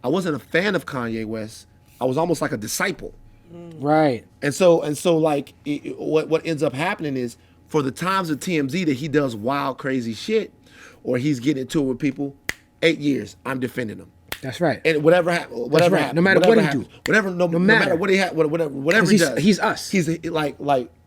I wasn't a fan of Kanye West. I was almost like a disciple. Right. And so like what ends up happening is for the times of TMZ that he does wild, crazy shit, or he's getting into it with people, 8 years, I'm defending him. That's right. And whatever happens, whatever happens, no matter what he do, no matter what he whatever he does, he's us. He's like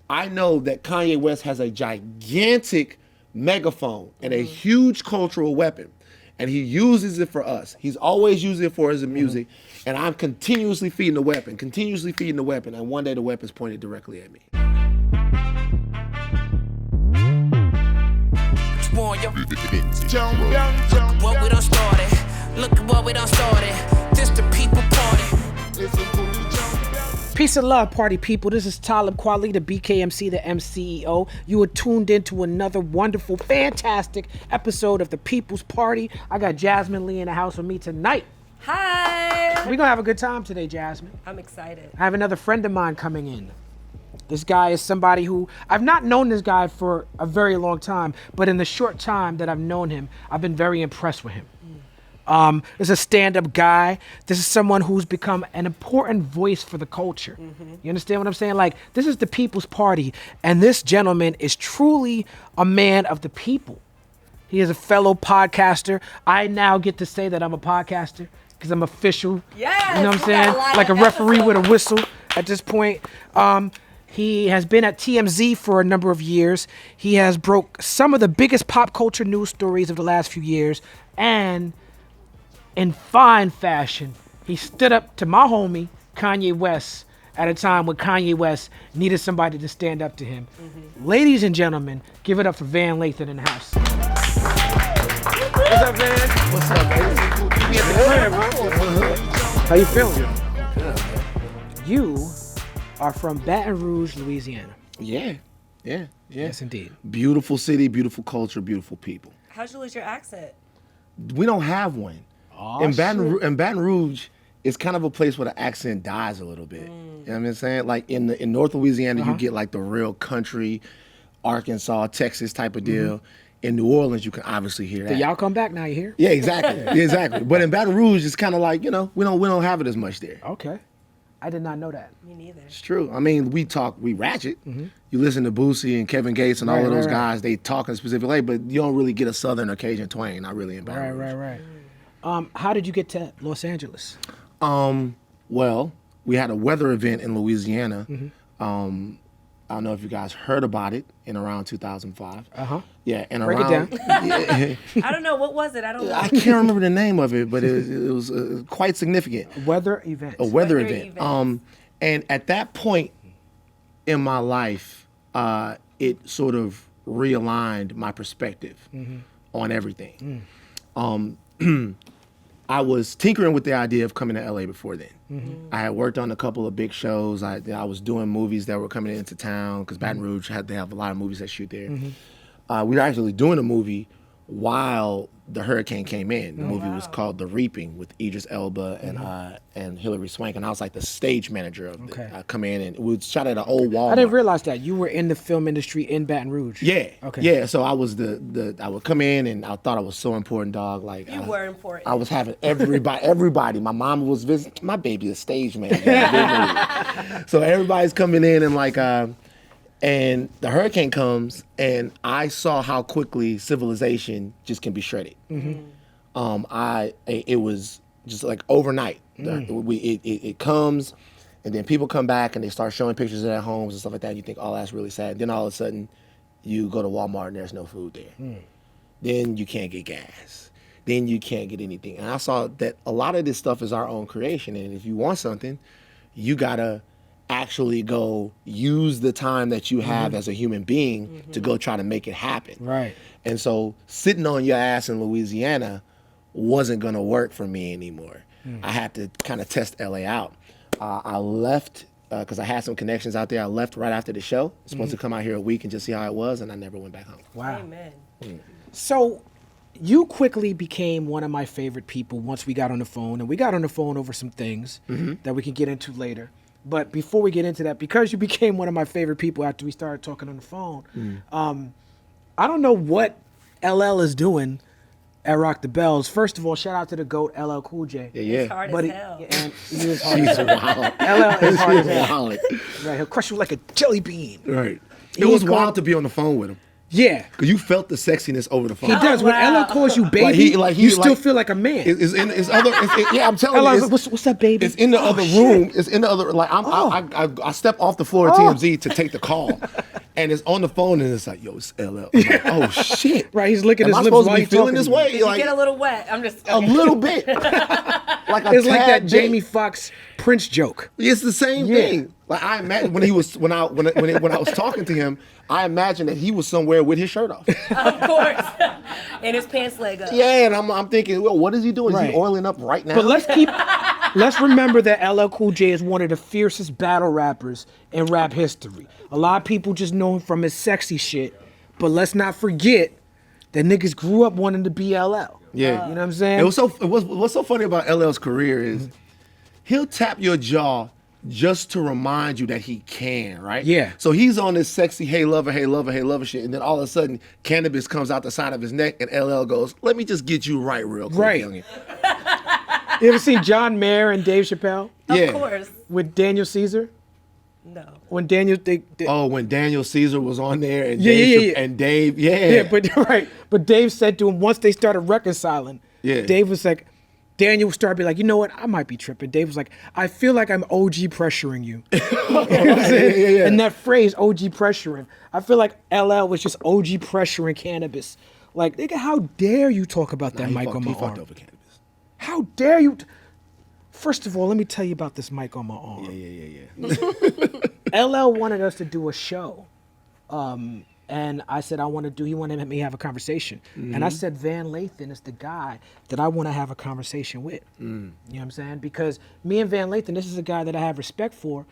I know that Kanye West has a gigantic megaphone and a huge cultural weapon, and he uses it for us. He's always using it for his music, and I'm continuously feeding the weapon, and one day the weapon's pointed directly at me. What we done started. Look at what we done started. This the people party. Peace and love, party people. This is Talib Kweli, the BKMC, the MCEO. You are tuned into another wonderful, fantastic episode of the People's Party. I got Jasmin, Leigh in the house with me tonight. Hi. We're going to have a good time today, Jasmin. I'm excited. I have another friend of mine coming in. This guy is somebody who, I've not known this guy for a very long time, but in the short time that I've known him, I've been very impressed with him. This is a stand-up guy. This is someone who's become an important voice for the culture. You understand what I'm saying? Like, this is the People's Party, and this gentleman is truly a man of the people. He is a fellow podcaster. I now get to say that I'm a podcaster because I'm official. Yes, you know what I'm saying? Like a referee with a whistle at this point. He has been at TMZ for a number of years. He has broke some of the biggest pop culture news stories of the last few years, and in fine fashion, he stood up to my homie, Kanye West, at a time when Kanye West needed somebody to stand up to him. Ladies and gentlemen, give it up for Van Lathan in the house. What's up, Van? What's up, baby? How you feeling? Good. You are from Baton Rouge, Louisiana. Yeah. Yes, indeed. Beautiful city, beautiful culture, beautiful people. How'd you lose your accent? We don't have one. In Baton Rouge, it's kind of a place where the accent dies a little bit. You know what I'm saying? Like in North Louisiana, you get like the real country, Arkansas, Texas type of deal. In New Orleans, you can obviously hear that. Did y'all come back now? You hear? Yeah, exactly. But in Baton Rouge, it's kind of like, we don't have it as much there. Okay. I did not know that. Me neither. It's true. I mean, we ratchet. You listen to Boosie and Kevin Gates and all of those guys, they talk in a specific way, but you don't really get a Southern or Cajun twang, not really in Baton Rouge. Right. How did you get to Los Angeles? Well, we had a weather event in Louisiana. I don't know if you guys heard about it in around 2005. Yeah, and Break around. it down. I don't know. What was it? I don't know. I can't remember the name of it, but it was quite significant. A weather event. A weather event. And at that point in my life, it sort of realigned my perspective on everything. I was tinkering with the idea of coming to LA before then. I had worked on a couple of big shows. I was doing movies that were coming into town because Baton Rouge they have a lot of movies that shoot there. We were actually doing a movie while the hurricane came in. The movie was called The Reaping with Idris Elba and Hilary Swank, and I was like the stage manager of it. I come in and we shot at an old Walmart. I didn't realize that you were in the film industry in Baton Rouge. Yeah. Okay. Yeah. So I was I would come in and I thought I was so important, dog. Like You were important. I was having everybody. My mom was visiting. My baby, a stage manager. So everybody's coming in and like. And the hurricane comes, and I saw how quickly civilization just can be shredded. It was just like overnight. It comes, and then people come back and they start showing pictures of their homes and stuff like that. And you think, oh, that's really sad. Then all of a sudden, you go to Walmart and there's no food there. Then you can't get gas. Then you can't get anything. And I saw that a lot of this stuff is our own creation. And if you want something, you gotta actually go use the time that you have as a human being to go try to make it happen. Right. And so sitting on your ass in Louisiana wasn't gonna work for me anymore. I had to kind of test LA out. I left because I had some connections out there. I left right after the show. I was supposed to come out here a week and just see how it was, and I never went back home. Wow. Amen. So you quickly became one of my favorite people once we got on the phone, and we got on the phone over some things that we can get into later. But before we get into that, because you became one of my favorite people after we started talking on the phone, I don't know what LL is doing at Rock the Bells. First of all, shout out to the GOAT, LL Cool J. Yeah, It's yeah. hard But as he, hell. and he is hard. He's wild. LL is hard as hell. Wild. Right, he'll crush you like a jelly bean. Right. He It was ain't wild called- to be on the phone with him. Yeah. Because you felt the sexiness over the phone. He does. When wow. LL calls you baby, you still feel like a man. It's in it's other. Yeah, I'm telling LL's you. like, what's up, baby? It's in the Oh, other shit. room. It's in the other. Like I step off the floor of TMZ to take the call, and it's on the phone, and it's like, yo, it's LL. I'm like, oh shit. Right, he's licking Am his I lips supposed to while be he's feeling talking this to you. way? Did you Like get a little wet? I'm just a little bit. Like a It's like that tad bit. Jamie Foxx Prince joke. It's the same Yeah. thing. Like I imagine when I was talking to him, I imagined that he was somewhere with his shirt off. Of course. And his pants leg up. Yeah, and I'm thinking, well, what is he doing? Is Right. he oiling up right now? But let's remember that LL Cool J is one of the fiercest battle rappers in rap history. A lot of people just know him from his sexy shit, but let's not forget that niggas grew up wanting to be LL. Yeah. You know what I'm saying? What's so funny about LL's career is he'll tap your jaw just to remind you that he can, right? Yeah. So he's on this sexy hey lover shit, and then all of a sudden cannabis comes out the side of his neck, and LL goes, "Let me just get you right real quick, Right. youngin." You ever seen John Mayer and Dave Chappelle Of Yeah. course. with Daniel Caesar? No. When Daniel, Oh, when Daniel Caesar was on there, and Yeah, Dave, yeah, yeah. and Dave, but Dave said to him once they started reconciling. Yeah. Dave was like, Daniel started being like, you know what, I might be tripping. Dave was like, I feel like I'm OG pressuring you. You know what I'm saying? yeah. And that phrase, OG pressuring, I feel like LL was just OG pressuring cannabis. Like, nigga, how dare you talk about that mic on my he fucked arm? over cannabis. How dare you? First of all, let me tell you about this mic on my arm. Yeah. LL wanted us to do a show. And I said, he wanted to let me have a conversation. And I said, Van Lathan is the guy that I want to have a conversation with. You know what I'm saying? Because me and Van Lathan, this is a guy that I have respect for.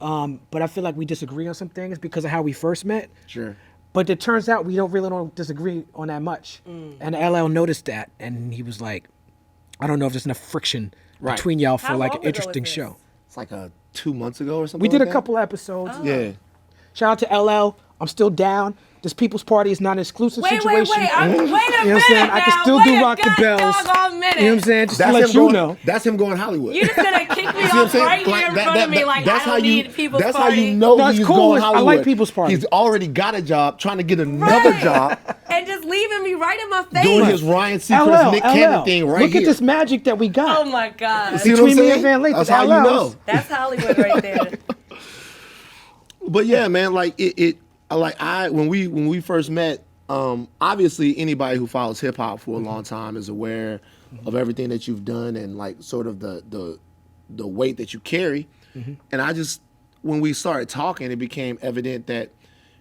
But I feel like we disagree on some things because of how we first met. Sure. But it turns out we don't disagree on that much. And LL noticed that. And he was like, I don't know if there's enough friction Right. between y'all for How like long an ago was interesting this? show. It's like 2 months ago or something. We did like a that? couple episodes. Yeah. Shout out to LL. I'm still down. This People's Party is not an exclusive Wait, situation. wait, wait. Wait a You know what I'm minute saying? I can now. still Wait do a Rock the Bells. doggone minute. You know what I'm saying? Just to That's let him you going. know. That's him going Hollywood. You're just gonna kick me See what I'm off saying? right here in front of me like that's I how don't you, need People's That's Party. how you know No, it's he's cool. going I like Hollywood. People's Party. He's already got a job, trying to get another Right. job, And just leaving me right in my face. doing his Ryan Seacrest, Nick Cannon thing right Look here. at this magic that we got. Oh my God. See what I'm between me saying? and Van Lathan, That's how you LL's. know. That's Hollywood right there. But yeah, man, like when we first met, obviously anybody who follows hip hop for a long time is aware of everything that you've done and like sort of the weight that you carry. And I just, when we started talking, it became evident that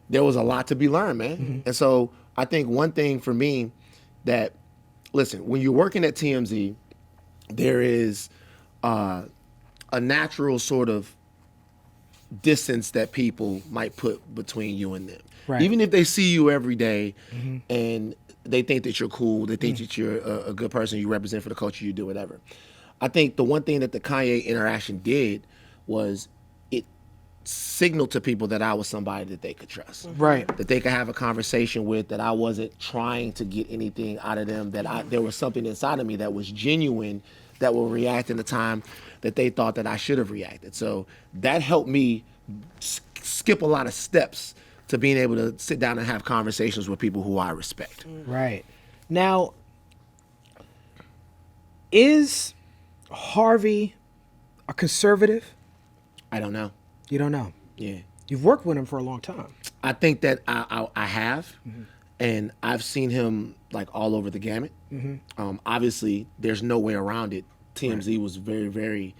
there was a lot to be learned, man. And so I think one thing for me that, listen, when you're working at TMZ, there is a natural sort of distance that people might put between you and them. Right. Even if they see you every day and they think that you're cool, they think that you're a good person, you represent for the culture, you do whatever. I think the one thing that the Kanye interaction did was it signaled to people that I was somebody that they could trust. Right. That they could have a conversation with, that I wasn't trying to get anything out of them, that there was something inside of me that was genuine, that will react in the time that they thought that I should have reacted. So that helped me skip a lot of steps to being able to sit down and have conversations with people who I respect. Right. Now, is Harvey a conservative? I don't know. You don't know. Yeah. You've worked with him for a long time. I think that I have, and I've seen him like all over the gamut. Obviously, there's no way around it. TMZ was very, very.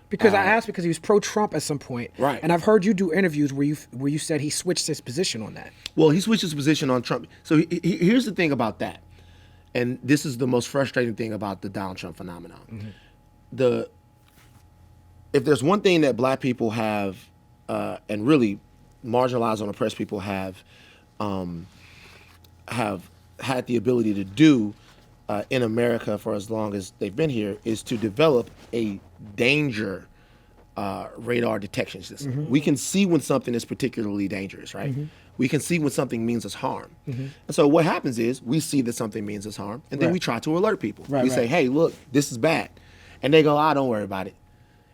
Because I asked because he was pro-Trump at some point. Right. And I've heard you do interviews where you said he switched his position on that. Well, he switched his position on Trump. So here's the thing about that, and this is the most frustrating thing about the Donald Trump phenomenon. If there's one thing that Black people have, and really marginalized and oppressed people have had the ability to do in America for as long as they've been here, is to develop a danger radar detection system. We can see when something is particularly dangerous, right? We can see when something means us harm. And so what happens is we see that something means us harm, and then we try to alert people. We say, hey, look, this is bad. And they go, don't worry about it.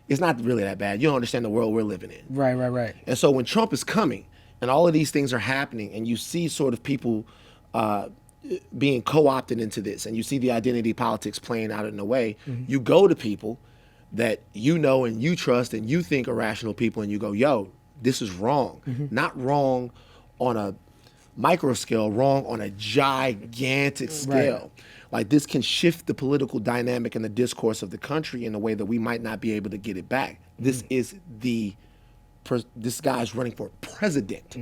It's not really that bad. You don't understand the world we're living in. Right. And so when Trump is coming and all of these things are happening and you see sort of people being co-opted into this and you see the identity politics playing out in a way, you go to people that you know and you trust and you think are rational people and you go, yo, this is wrong. Not wrong on a micro scale, wrong on a gigantic scale. Like this can shift the political dynamic and the discourse of the country in a way that we might not be able to get it back. This is this guy's running for president.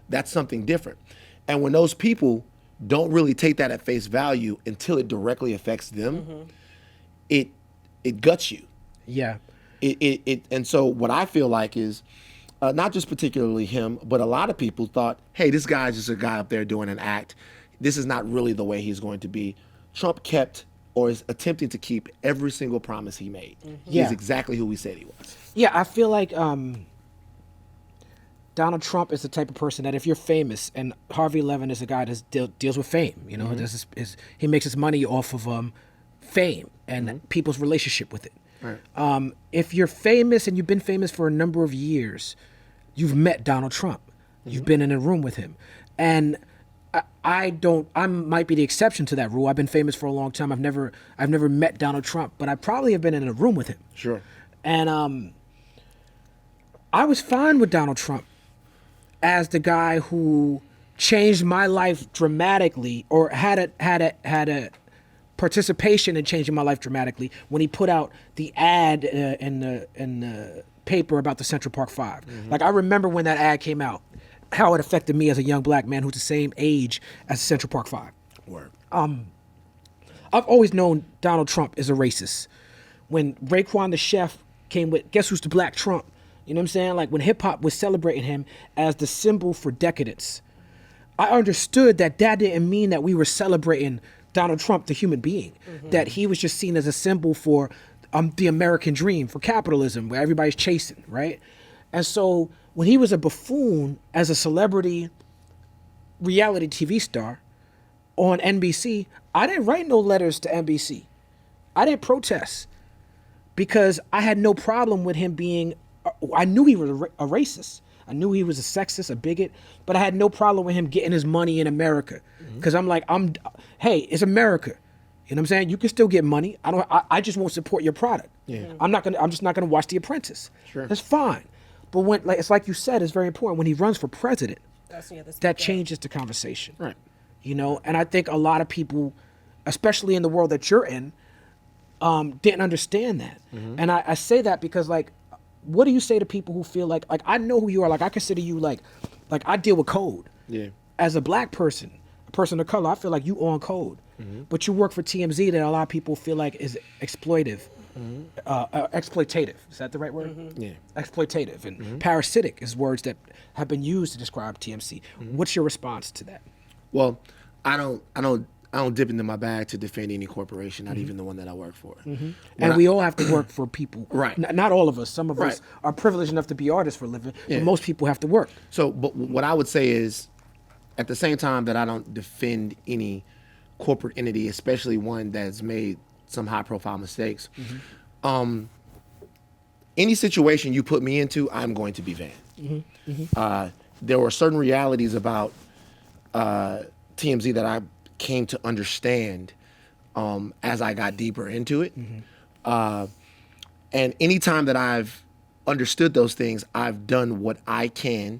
That's something different. And when those people don't really take that at face value until it directly affects them, it guts you. Yeah. And so what I feel like is, not just particularly him, but a lot of people thought, hey, this guy's just a guy up there doing an act. This is not really the way he's going to be. Trump kept or is attempting to keep every single promise he made. He's exactly who we said he was. Yeah, I feel like Donald Trump is the type of person that if you're famous, and Harvey Levin is a guy that deals with fame, you know, he makes his money off of fame and people's relationship with it. Right. If you're famous and you've been famous for a number of years, you've met Donald Trump. You've been in a room with him. And I might be the exception to that rule. I've been famous for a long time. I've never met Donald Trump, but I probably have been in a room with him. Sure. And I was fine with Donald Trump as the guy who changed my life dramatically, or had a participation in changing my life dramatically when he put out the ad in the paper about the Central Park Five. Like I remember when that ad came out, how it affected me as a young black man who's the same age as the Central Park Five. Word. I've always known Donald Trump is a racist. When Raekwon the Chef came with Guess Who's the Black Trump, you know what I'm saying? Like when hip hop was celebrating him as the symbol for decadence, I understood that didn't mean that we were celebrating Donald Trump, the human being, that he was just seen as a symbol for the American dream, for capitalism, where everybody's chasing, right? And so when he was a buffoon as a celebrity reality TV star on NBC, I didn't write no letters to NBC. I didn't protest because I had no problem with him being, I knew he was a racist. I knew he was a sexist, a bigot, but I had no problem with him getting his money in America. Because I'm like, hey, it's America. You know what I'm saying? You can still get money. I just won't support your product. Yeah. I'm just not gonna watch The Apprentice. Sure. That's fine. But when, it's like you said, it's very important. When he runs for president, that changes the conversation. Right. You know, and I think a lot of people, especially in the world that you're in, didn't understand that. And I say that because, like, what do you say to people who feel like I know who you are, like I consider you like I deal with code. Yeah. As a black person, a person of color, I feel like you on code. But you work for TMZ that a lot of people feel like is exploitative. Exploitative. Is that the right word? Yeah. Exploitative and parasitic is words that have been used to describe TMZ. What's your response to that? Well, I don't dip into my bag to defend any corporation, not even the one that I work for. And we all have to work for people. Right. Not all of us. Some of us are privileged enough to be artists for a living, but most people have to work. So, but what I would say is, at the same time that I don't defend any corporate entity, especially one that's made some high-profile mistakes, any situation you put me into, I'm going to be van. There were certain realities about TMZ that I came to understand as I got deeper into it. And anytime that I've understood those things, I've done what I can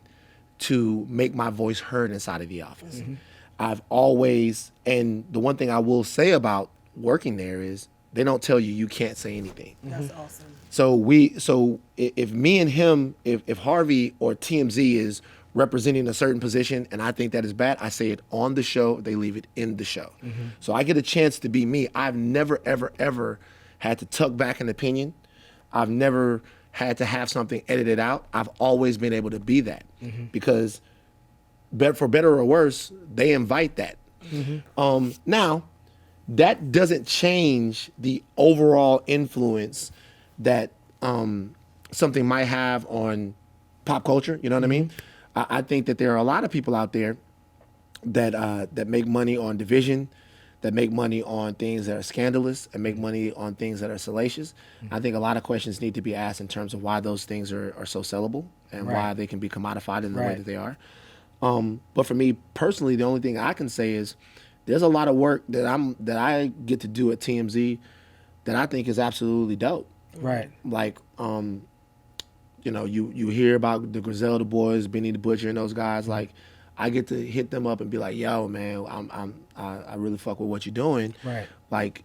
to make my voice heard inside of the office. I've always, and the one thing I will say about working there is they don't tell you you can't say anything. That's awesome. So if me and him, if Harvey or TMZ is representing a certain position and I think that is bad, I say it on the show, they leave it in the show. So I get a chance to be me. I've never, ever, ever had to tuck back an opinion. I've never had to have something edited out. I've always been able to be that because for better or worse, they invite that. Now, that doesn't change the overall influence that something might have on pop culture. You know what I mean? I think that there are a lot of people out there that make money on division, that make money on things that are scandalous, and make money on things that are salacious. I think a lot of questions need to be asked in terms of why those things are so sellable and why they can be commodified in the way that they are. But for me personally, the only thing I can say is there's a lot of work that I get to do at TMZ that I think is absolutely dope. Right. Like, you know, you hear about the Griselda boys, Benny the Butcher, and those guys. Like, I get to hit them up and be like, "Yo, man, I really fuck with what you're doing. Right. Like,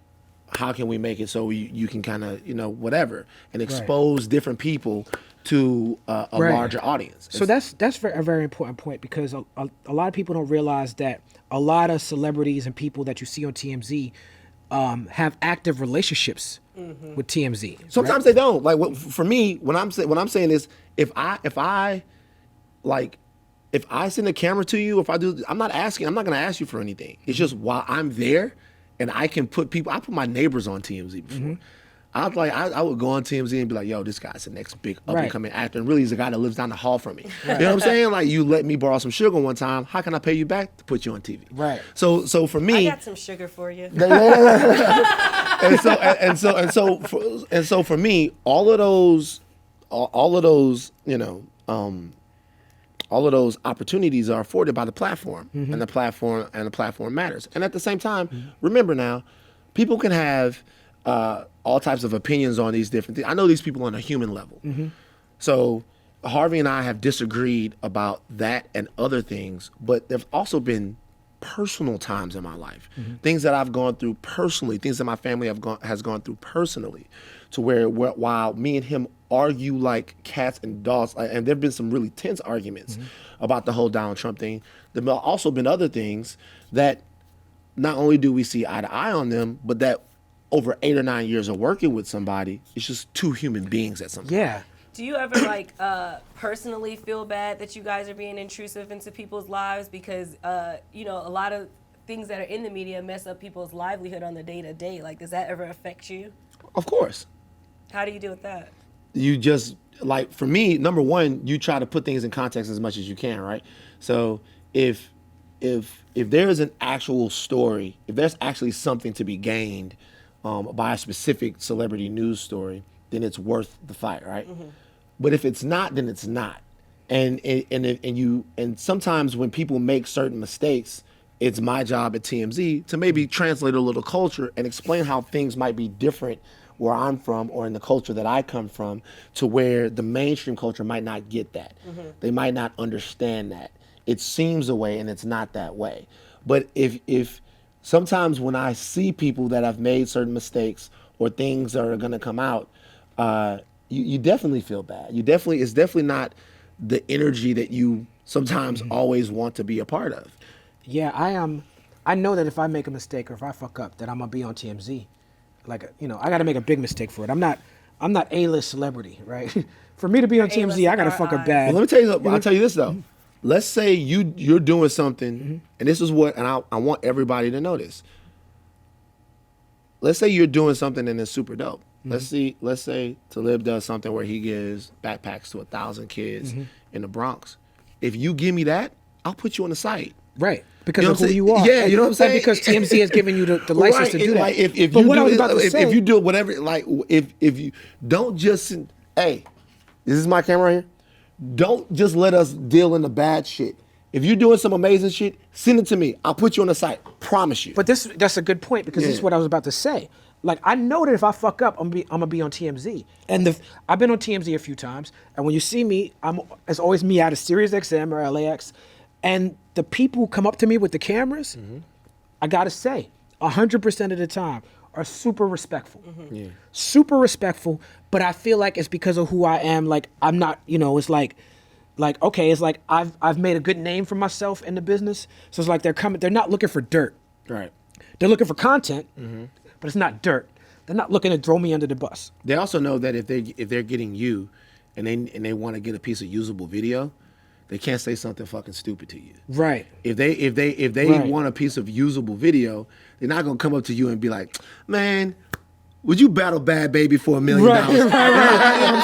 how can we make it so you can kind of, you know, whatever, and expose different people to a larger audience." So that's a very important point, because a lot of people don't realize that a lot of celebrities and people that you see on TMZ have active relationships with TMZ. Sometimes they don't. Like, for me, what I'm saying is, if I send a camera to you, I'm not going to ask you for anything. It's just while I'm there, and I can put people. I put my neighbors on TMZ before. I would go on TMZ and be like, "Yo, this guy's the next big up and coming actor, and really he's the guy that lives down the hall from me." You know what I'm saying? Like, you let me borrow some sugar one time. How can I pay you back? To put you on TV. Right. So for me, I got some sugar for you. and so for me, all of those, you know, all of those opportunities are afforded by the platform, and the platform matters. And at the same time, remember now, people can have all types of opinions on these different things. I know these people on a human level. So Harvey and I have disagreed about that and other things, but there've also been personal times in my life, things that I've gone through personally, things that my family has gone through personally, to where while me and him argue like cats and dogs, and there've been some really tense arguments about the whole Donald Trump thing. There've also been other things that not only do we see eye to eye on them, but that over 8 or 9 years of working with somebody, it's just two human beings at some point. Yeah. Do you ever like personally feel bad that you guys are being intrusive into people's lives? Because you know, a lot of things that are in the media mess up people's livelihood on the day to day. Like, does that ever affect you? Of course. How do you deal with that? You just, like, for me, number one, you try to put things in context as much as you can, right? So if there is an actual story, if there's actually something to be gained by a specific celebrity news story, then it's worth the fight, right? But if it's not, then it's not. And sometimes when people make certain mistakes, it's my job at TMZ to maybe translate a little culture and explain how things might be different where I'm from or in the culture that I come from, to where the mainstream culture might not get that. They might not understand that. It seems a way and it's not that way. But if sometimes when I see people that have made certain mistakes or things that are gonna come out, you definitely feel bad. It's definitely not the energy that you sometimes always want to be a part of. Yeah, I know that if I make a mistake or if I fuck up, that I'm gonna be on TMZ. Like, you know, I got to make a big mistake for it. I'm not A-list celebrity, right? For me to be on TMZ, I got to fuck up bad. Well, let me tell you something. I'll tell you this though. Let's say you're doing something, and this is what, and I want everybody to know this. Let's say you're doing something and it's super dope. Let's say Talib does something where he gives backpacks to 1,000 kids in the Bronx. If you give me that, I'll put you on the site. Right. Because of who you are. Yeah, you know what I'm saying? Because TMZ has given you the license to do that. Like, if you do whatever, like, if you don't just, hey, this is my camera right here. Don't just let us deal in the bad shit. If you're doing some amazing shit, send it to me. I'll put you on the site. Promise you. But that's a good point, because this is what I was about to say. Like, I know that if I fuck up, I'm gonna be on TMZ. And I've been on TMZ a few times, and when you see me, it's always me out of Sirius XM or LAX. And the people who come up to me with the cameras, I gotta say, 100% of the time are super respectful. Super respectful, but I feel like it's because of who I am. Like, I'm not, you know, it's like, okay, it's like I've made a good name for myself in the business. So it's like they're not looking for dirt. Right. They're looking for content, but it's not dirt. They're not looking to throw me under the bus. They also know that if they're getting you and they want to get a piece of usable video, they can't say something fucking stupid to you. Right. If they want a piece of usable video, they're not gonna come up to you and be like, man, would you battle Bad Baby for $1 million? Right. You know what I'm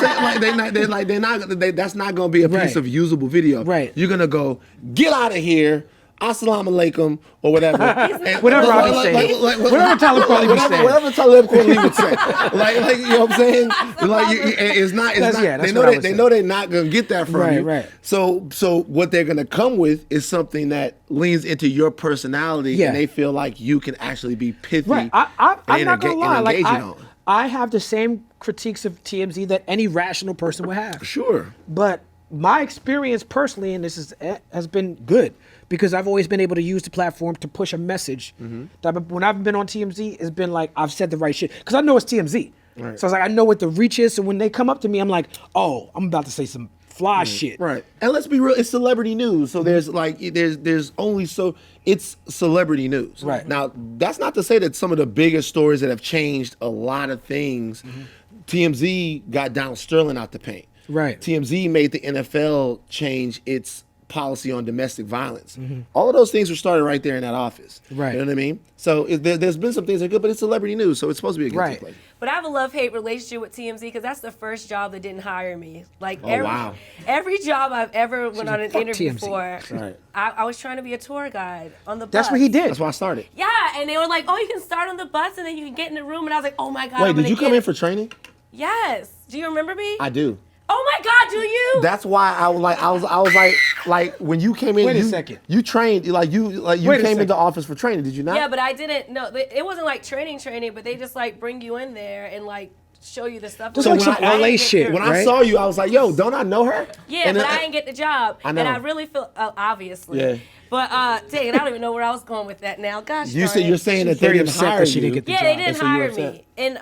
saying? That's not gonna be a piece Right. of usable video. Right. You're gonna go, get out of here, assalamu alaikum, or whatever. And Whatever I be saying. Whatever Talib Kweli be saying. Whatever Talib Kweli would say. like, you know what I'm saying? Like, it's not. That's They know what I would they say. know they're not gonna get that from Right, you. right. So what they're gonna come with is something that leans into your personality, Yeah. and they feel like you can actually be pithy. Right. I'm not gonna lie. Like engaging on. I have the same critiques of TMZ that any rational person would have. Sure. But my experience personally, and this has been good because I've always been able to use the platform to push a message. That when I've been on TMZ, it's been like I've said the right shit because I know it's TMZ. Right. So it's like I know what the reach is. So when they come up to me, I'm like, oh, I'm about to say some fly shit. Right. And let's be real, it's celebrity news. So there's like there's only it's celebrity news. Right. Now, that's not to say that some of the biggest stories that have changed a lot of things, TMZ got Donald Sterling out the paint. Right. TMZ made the NFL change its policy on domestic violence. All of those things were started right there in that office. Right. You know what I mean? So there's been some things that are good, but it's celebrity news, so it's supposed to be a good Right. place. But I have a love-hate relationship with TMZ because that's the first job that didn't hire me. Like wow. every job I've ever went on an "Fuck interview TMZ." for, Right. I was trying to be a tour guide on the bus. That's what he did. That's why I started. Yeah, and they were like, "Oh, you can start on the bus and then you can get in the room." And I was like, "Oh my god!" Wait, I'm did gonna you come get in for training? Yes. Do you remember me? I do. Oh my god, do you? That's why I was like when you came in. Wait a you, second. You trained you Wait a came second. into office for training. Did you not? Yeah, but I didn't. No, it wasn't like training, but they just like bring you in there and like show you the stuff. Just So like when some I- LA didn't get shit. through. when I right? saw you, I was like, "Yo, don't I know her?" Yeah, And but then- I didn't get the job. I know. And I really feel, obviously. Yeah. But, dang it, I don't even know where I was going with that now. Gosh You darn said it. you're saying that She's they very didn't upset hire that she you. didn't get the Yeah, job. they didn't And so you were hire upset. me. And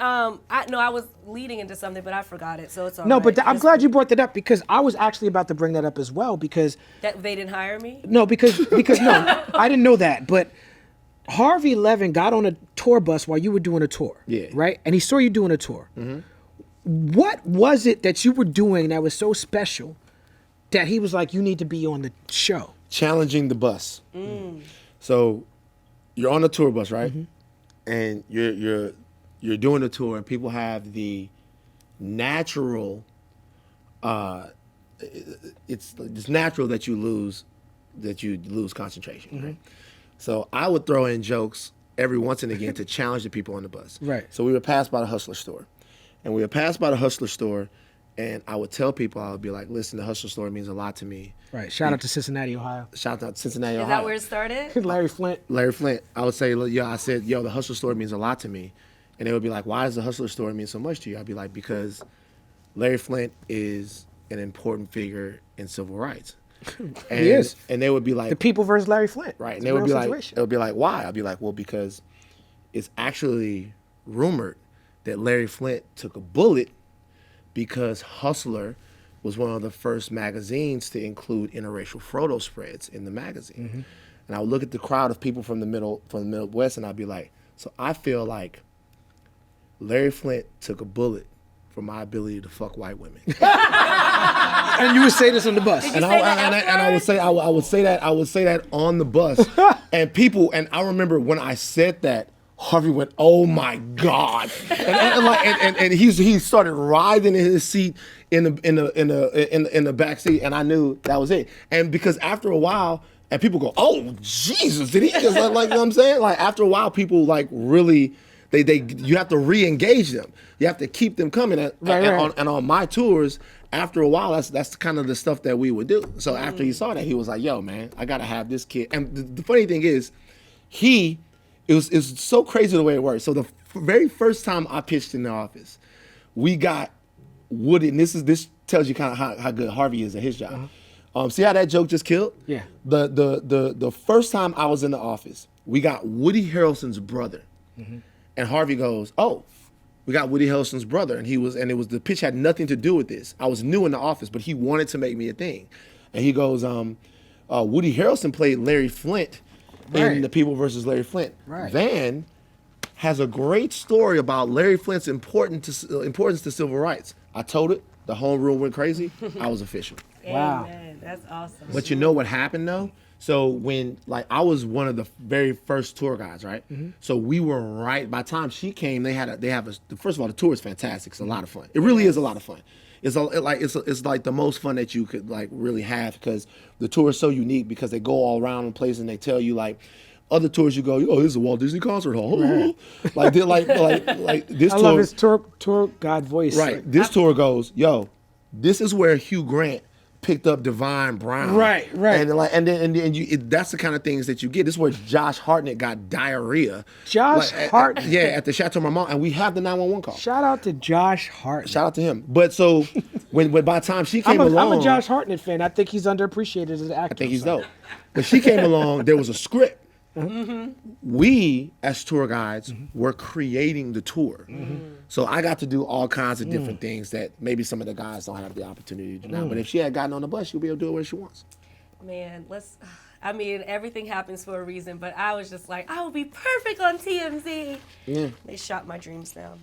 I was leading into something, but I forgot it, so it's all No, right. but I'm Just glad you brought that up because I was actually about to bring that up as well because that they didn't hire me. no, because no, I didn't know that, but Harvey Levin got on a tour bus while you were doing a tour. Yeah. Right? And he saw you doing a tour. What was it that you were doing that was so special that he was like, you need to be on the show? Challenging the bus. So you're on the tour bus, right? And you're doing the tour, and people have the natural. It's natural that you lose concentration. Right? So I would throw in jokes every once and again to challenge the people on the bus. Right. So we would pass by the Hustler store, and I would tell people, I would be like, "Listen, the Hustler store means a lot to me." Right. Shout out to Cincinnati, Ohio. Shout out to Cincinnati, Is Ohio. that where it started? Larry Flint. Larry Flint, I would say, I said, "Yo, the Hustler store means a lot to me," and they would be like, "Why does the Hustler store mean so much to you?" I'd be like, "Because Larry Flint is an important figure in civil rights." And, He is. and they would be like, The People versus Larry Flint. right, It's and they a would real be like, situation. it would be like, "Why?" I'd be like, "Well, because it's actually rumored that Larry Flint took a bullet because Hustler was one of the first magazines to include interracial photo spreads in the magazine." And I would look at the crowd of people from the Midwest, and I'd be like, "So I feel like Larry Flint took a bullet for my ability to fuck white women." And you would say this on the bus. Did And you I, say that and, I, and I would say I would say that on the bus, and people, and I remember when I said that, Harvey went, "Oh my God!" and he started writhing in his seat in the back seat, and I knew that was it. And because after a while, and people go, "Oh Jesus, did he just like?" You know what I'm saying? Like after a while, people like really. You have to re-engage them. You have to keep them coming. And on my tours, after a while, that's kind of the stuff that we would do. So after he saw that, he was like, "Yo, man, I gotta have this kid." And the funny thing is, it was so crazy the way it worked. So the very first time I pitched in the office, we got Woody, and this tells you kind of how good Harvey is at his job. See how that joke just killed? Yeah. The first time I was in the office, we got Woody Harrelson's brother. And Harvey goes, "Oh, we got Woody Harrelson's brother," and the pitch had nothing to do with this. I was new in the office, but he wanted to make me a thing. And he goes, Woody Harrelson played Larry Flint in Right. The People versus Larry Flint. Right. Van has a great story about Larry Flint's importance to civil rights. I told it. The home room went crazy. I was official. Wow. Amen. That's awesome. But you know what happened though? So when like I was one of the very first tour guides, right? So we were right. By the time she came, they have a. First of all, the tour is fantastic. It's a lot of fun. It really is a lot of fun. It's like the most fun that you could like really have because the tour is so unique because they go all around the place and they tell you like. Other tours you go, oh, this is a Walt Disney concert hall. Right. like this I tour. love his tour guide voice. Right. Like, This tour goes, yo, this is where Hugh Grant picked up Divine Brown. Right. And then that's the kind of things that you get. This is where Josh Hartnett got diarrhea. Josh Hartnett. Yeah, at the Chateau Marmont, and we have the 911 call. Shout out to Josh Hartnett. Shout out to him. But so when by the time she came I'm along, a Josh Hartnett fan. I think he's underappreciated as an actor. I think he's dope. But she came along, there was a script. We, as tour guides, were creating the tour. So I got to do all kinds of different things that maybe some of the guys don't have the opportunity to do now. But if she had gotten on the bus, she'll be able to do it where she wants. Man, I mean, everything happens for a reason, but I was just like, I would be perfect on TMZ. Yeah. They shot my dreams down.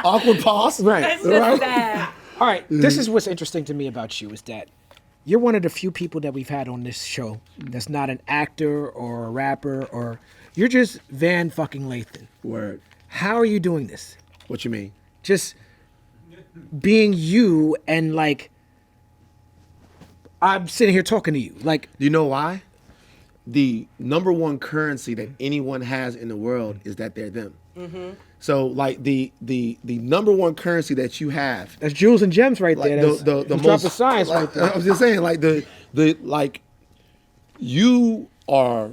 Awkward pause. Right. That's just sad. All right. This is what's interesting to me about you is that you're one of the few people that we've had on this show that's not an actor or a rapper or you're just Van fucking Lathan. Word. How are you doing this? What you mean? Just being you and like I'm sitting here talking to you. Like Do you know why? The number one currency that anyone has in the world is that they're them. So like the number one currency that you have. that's jewels and gems right Like there. the That's most drop of science like, right there. I was just saying like the like you are.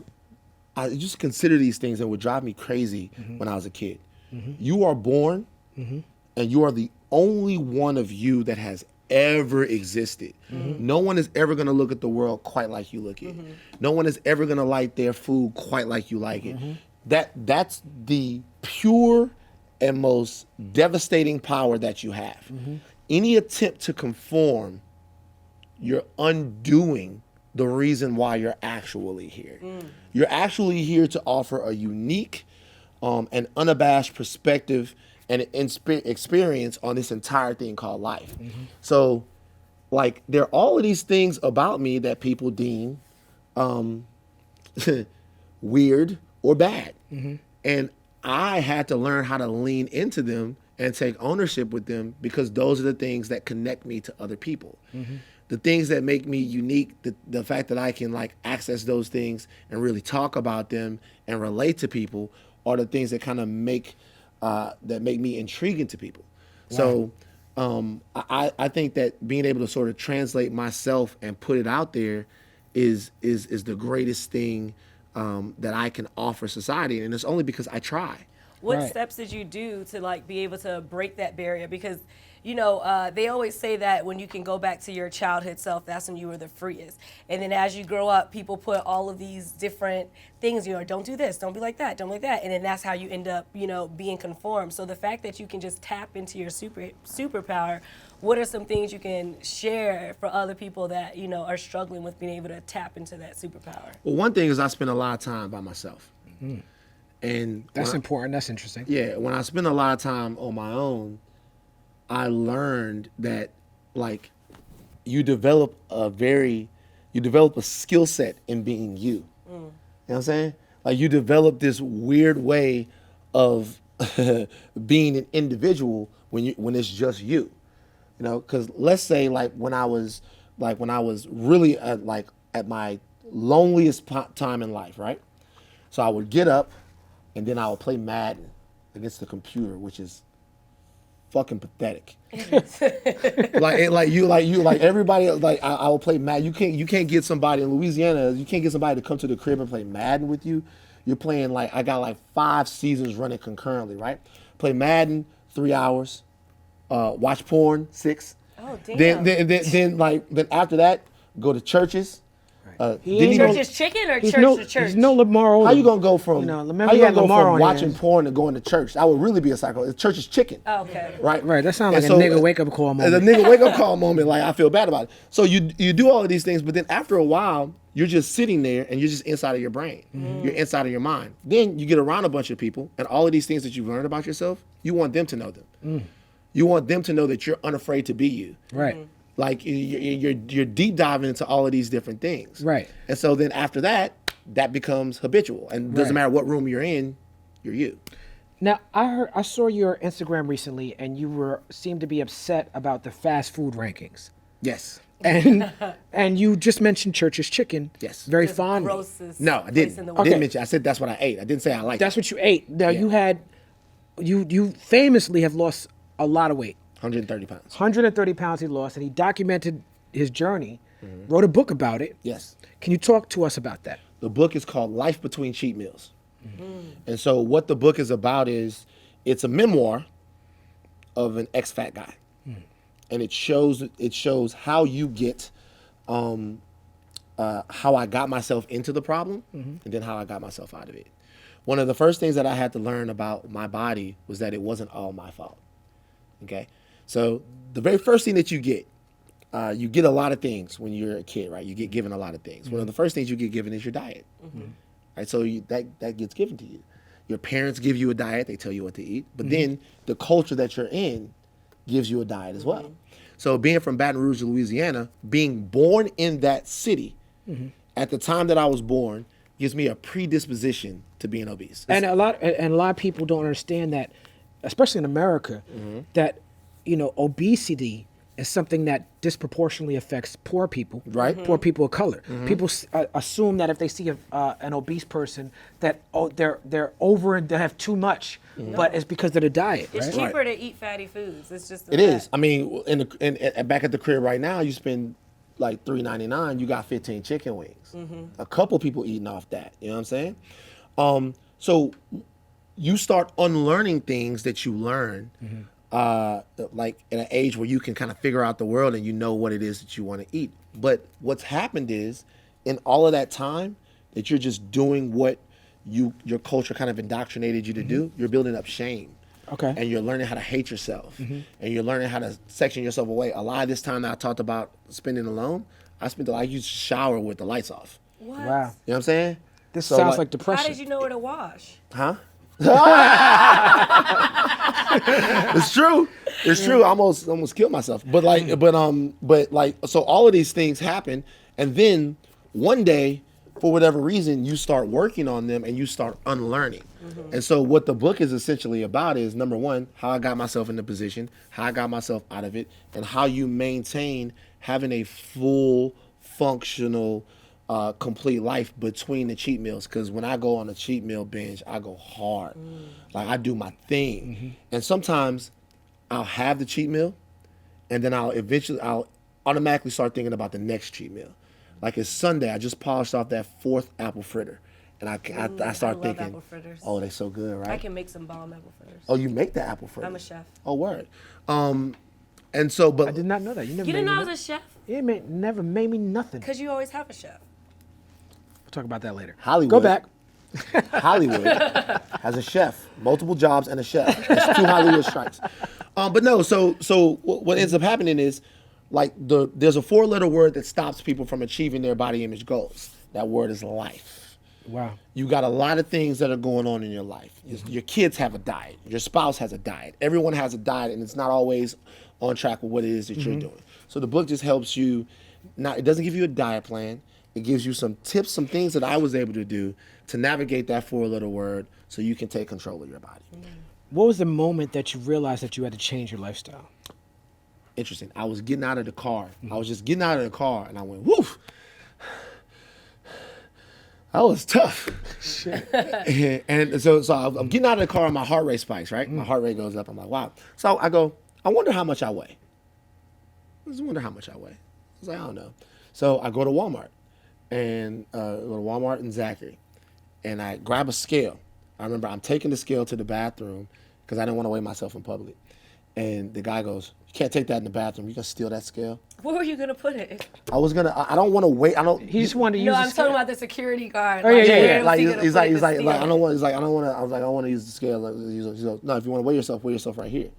I just consider these things that would drive me crazy when I was a kid. You are born, and you are the only one of you that has ever existed. No one is ever gonna look at the world quite like you look at it. No one is ever gonna like their food quite like you like it. That's the pure and most devastating power that you have. Any attempt to conform, you're undoing the reason why you're actually here. You're actually here to offer a unique and unabashed perspective and experience on this entire thing called life. So, like, there are all of these things about me that people deem weird or bad. And I had to learn how to lean into them and take ownership with them because those are the things that connect me to other people. The things that make me unique, the fact that I can like access those things and really talk about them and relate to people are the things that kind of make me intriguing to people. So I think that being able to sort of translate myself and put it out there is the greatest thing that I can offer society, and it's only because I try. What Right. steps did you do to like be able to break that barrier? Because you know they always say that when you can go back to your childhood self, that's when you were the freest. And then as you grow up, people put all of these different things. You know, don't do this, don't be like that, don't be like that, and then that's how you end up, you know, being conformed. So the fact that you can just tap into your superpower, what are some things you can share for other people that you know are struggling with being able to tap into that superpower? Well, one thing is I spend a lot of time by myself. And That's important. That's interesting. yeah, when I spend a lot of time on my own, I learned that like you develop a skill set in being you. You know what I'm saying? Like you develop this weird way of being an individual when it's just you. You know, because let's say like when I was really at my loneliest time in life, right? So I would get up and then I would play Madden against the computer, which is fucking pathetic. Everybody I will play Madden. You can't get somebody in Louisiana. You can't get somebody to come to the crib and play Madden with you. You're playing I got like 5 seasons running concurrently, right? Play Madden 3 hours, watch porn 6. Oh damn! Then after that, go to churches. Church is chicken or church to church? He's no Lamar Odom. How you gonna go from You know, remember how you he had gonna go Lamar from on watching his- porn to going to church? That would really be a cycle. The church is chicken. Oh, okay. Right. Right. That sounds like And a so, nigga wake up call The moment. nigga wake up call moment. Like I feel bad about it. So you do all of these things, but then after a while, you're just sitting there and you're just inside of your brain. You're inside of your mind. Then you get around a bunch of people, and all of these things that you've learned about yourself, you want them to know them. You want them to know that you're unafraid to be you. Right. Like you're deep diving into all of these different things. Right. And so then after that, that becomes habitual, and it doesn't Right. matter what room you're in, you're you. Now I saw your Instagram recently, and you seemed to be upset about the fast food rankings. Yes. And you just mentioned Church's Chicken. Yes. Very The fondly. grossest No, I place didn't. in the I world. didn't mention. I said that's what I ate. I didn't say I liked That's it. what you ate. Now Yeah. you famously have lost a lot of weight. 130 pounds. 130 pounds he lost, and he documented his journey, wrote a book about it. Yes. Can you talk to us about that? The book is called Life Between Cheat Meals. And so what the book is about is it's a memoir of an ex-fat guy. And it shows how you get how I got myself into the problem and then how I got myself out of it. One of the first things that I had to learn about my body was that it wasn't all my fault. Okay? So the very first thing that you get a lot of things when you're a kid, right? You get given a lot of things. One of the first things you get given is your diet. Right? So that gets given to you. Your parents give you a diet, they tell you what to eat, but then the culture that you're in gives you a diet as well. So being from Baton Rouge, Louisiana, being born in that city at the time that I was born gives me a predisposition to being obese. And a lot of people don't understand that, especially in America, that obesity is something that disproportionately affects poor people, Right. Poor people of color. People assume that if they see an obese person, that they're over and they have too much, but it's because of the diet. It's Right? cheaper to eat fatty foods. It's just It is. I mean, back at the crib right now, you spend like $3.99. You got 15 chicken wings. A couple people eating off that. You know what I'm saying? So you start unlearning things that you learn, like at an age where you can kind of figure out the world and you know what it is that you want to eat. But what's happened is, in all of that time that you're just doing what your culture kind of indoctrinated you to do, you're building up shame. Okay. And you're learning how to hate yourself. And you're learning how to section yourself away. A lot of this time that I talked about spending alone, I used to shower with the lights off. what? Wow. You know what I'm saying? This So, sounds like How depression. did you know where to wash? Huh? It's true. It's true. I almost killed myself. But so all of these things happen, and then one day, for whatever reason, you start working on them and you start unlearning. And so what the book is essentially about is, number one, how I got myself in the position, how I got myself out of it, and how you maintain having a full, functional, complete life between the cheat meals. Because when I go on a cheat meal binge, I go hard. Like, I do my thing. And sometimes I'll have the cheat meal, and then I'll automatically start thinking about the next cheat meal. Like, it's Sunday, I just polished off that 4th apple fritter. And I start love thinking, apple fritters. oh, they're so good, right? I can make some bomb apple fritters. Oh, you make the apple fritter? I'm a chef. Oh, word. And so, but I did not know that. You never You made didn't know I me was a chef? never made me nothing. Because you always have a chef. We'll talk about that later. Hollywood. Go back. Hollywood has a chef, multiple jobs and a chef. It's 2 Hollywood strikes. But no, so what ends up happening is, like, there's a 4-letter word that stops people from achieving their body image goals. That word is life. Wow. You got a lot of things that are going on in your life. Your kids have a diet. Your spouse has a diet. Everyone has a diet, and it's not always on track with what it is that you're doing. So the book just helps you. It doesn't give you a diet plan. It gives you some tips, some things that I was able to do to navigate that 4-letter word so you can take control of your body. What was the moment that you realized that you had to change your lifestyle? Interesting. I was getting out of the car. I was just getting out of the car, and I went, woof. That was tough. And so I'm getting out of the car, and my heart rate spikes, right? My heart rate goes up. I'm like, wow. So I go, I wonder how much I weigh. I just wonder how much I weigh. I was like, I don't know. So I go to Walmart, and in Zachary, and I grab a scale. I remember I'm taking the scale to the bathroom because I didn't want to weigh myself in public. And the guy goes, you can't take that in the bathroom. You gonna steal that scale? Where were you going to put it? I don't want to wait. He just wanted to use No, the I'm scale. talking about the security guard. Oh, yeah. where Like, was he gonna he's put like, it to steal I don't it? want. He's like, I don't want to. I was like, I don't want to use the scale. Like, he goes, no, if you want to weigh yourself right here.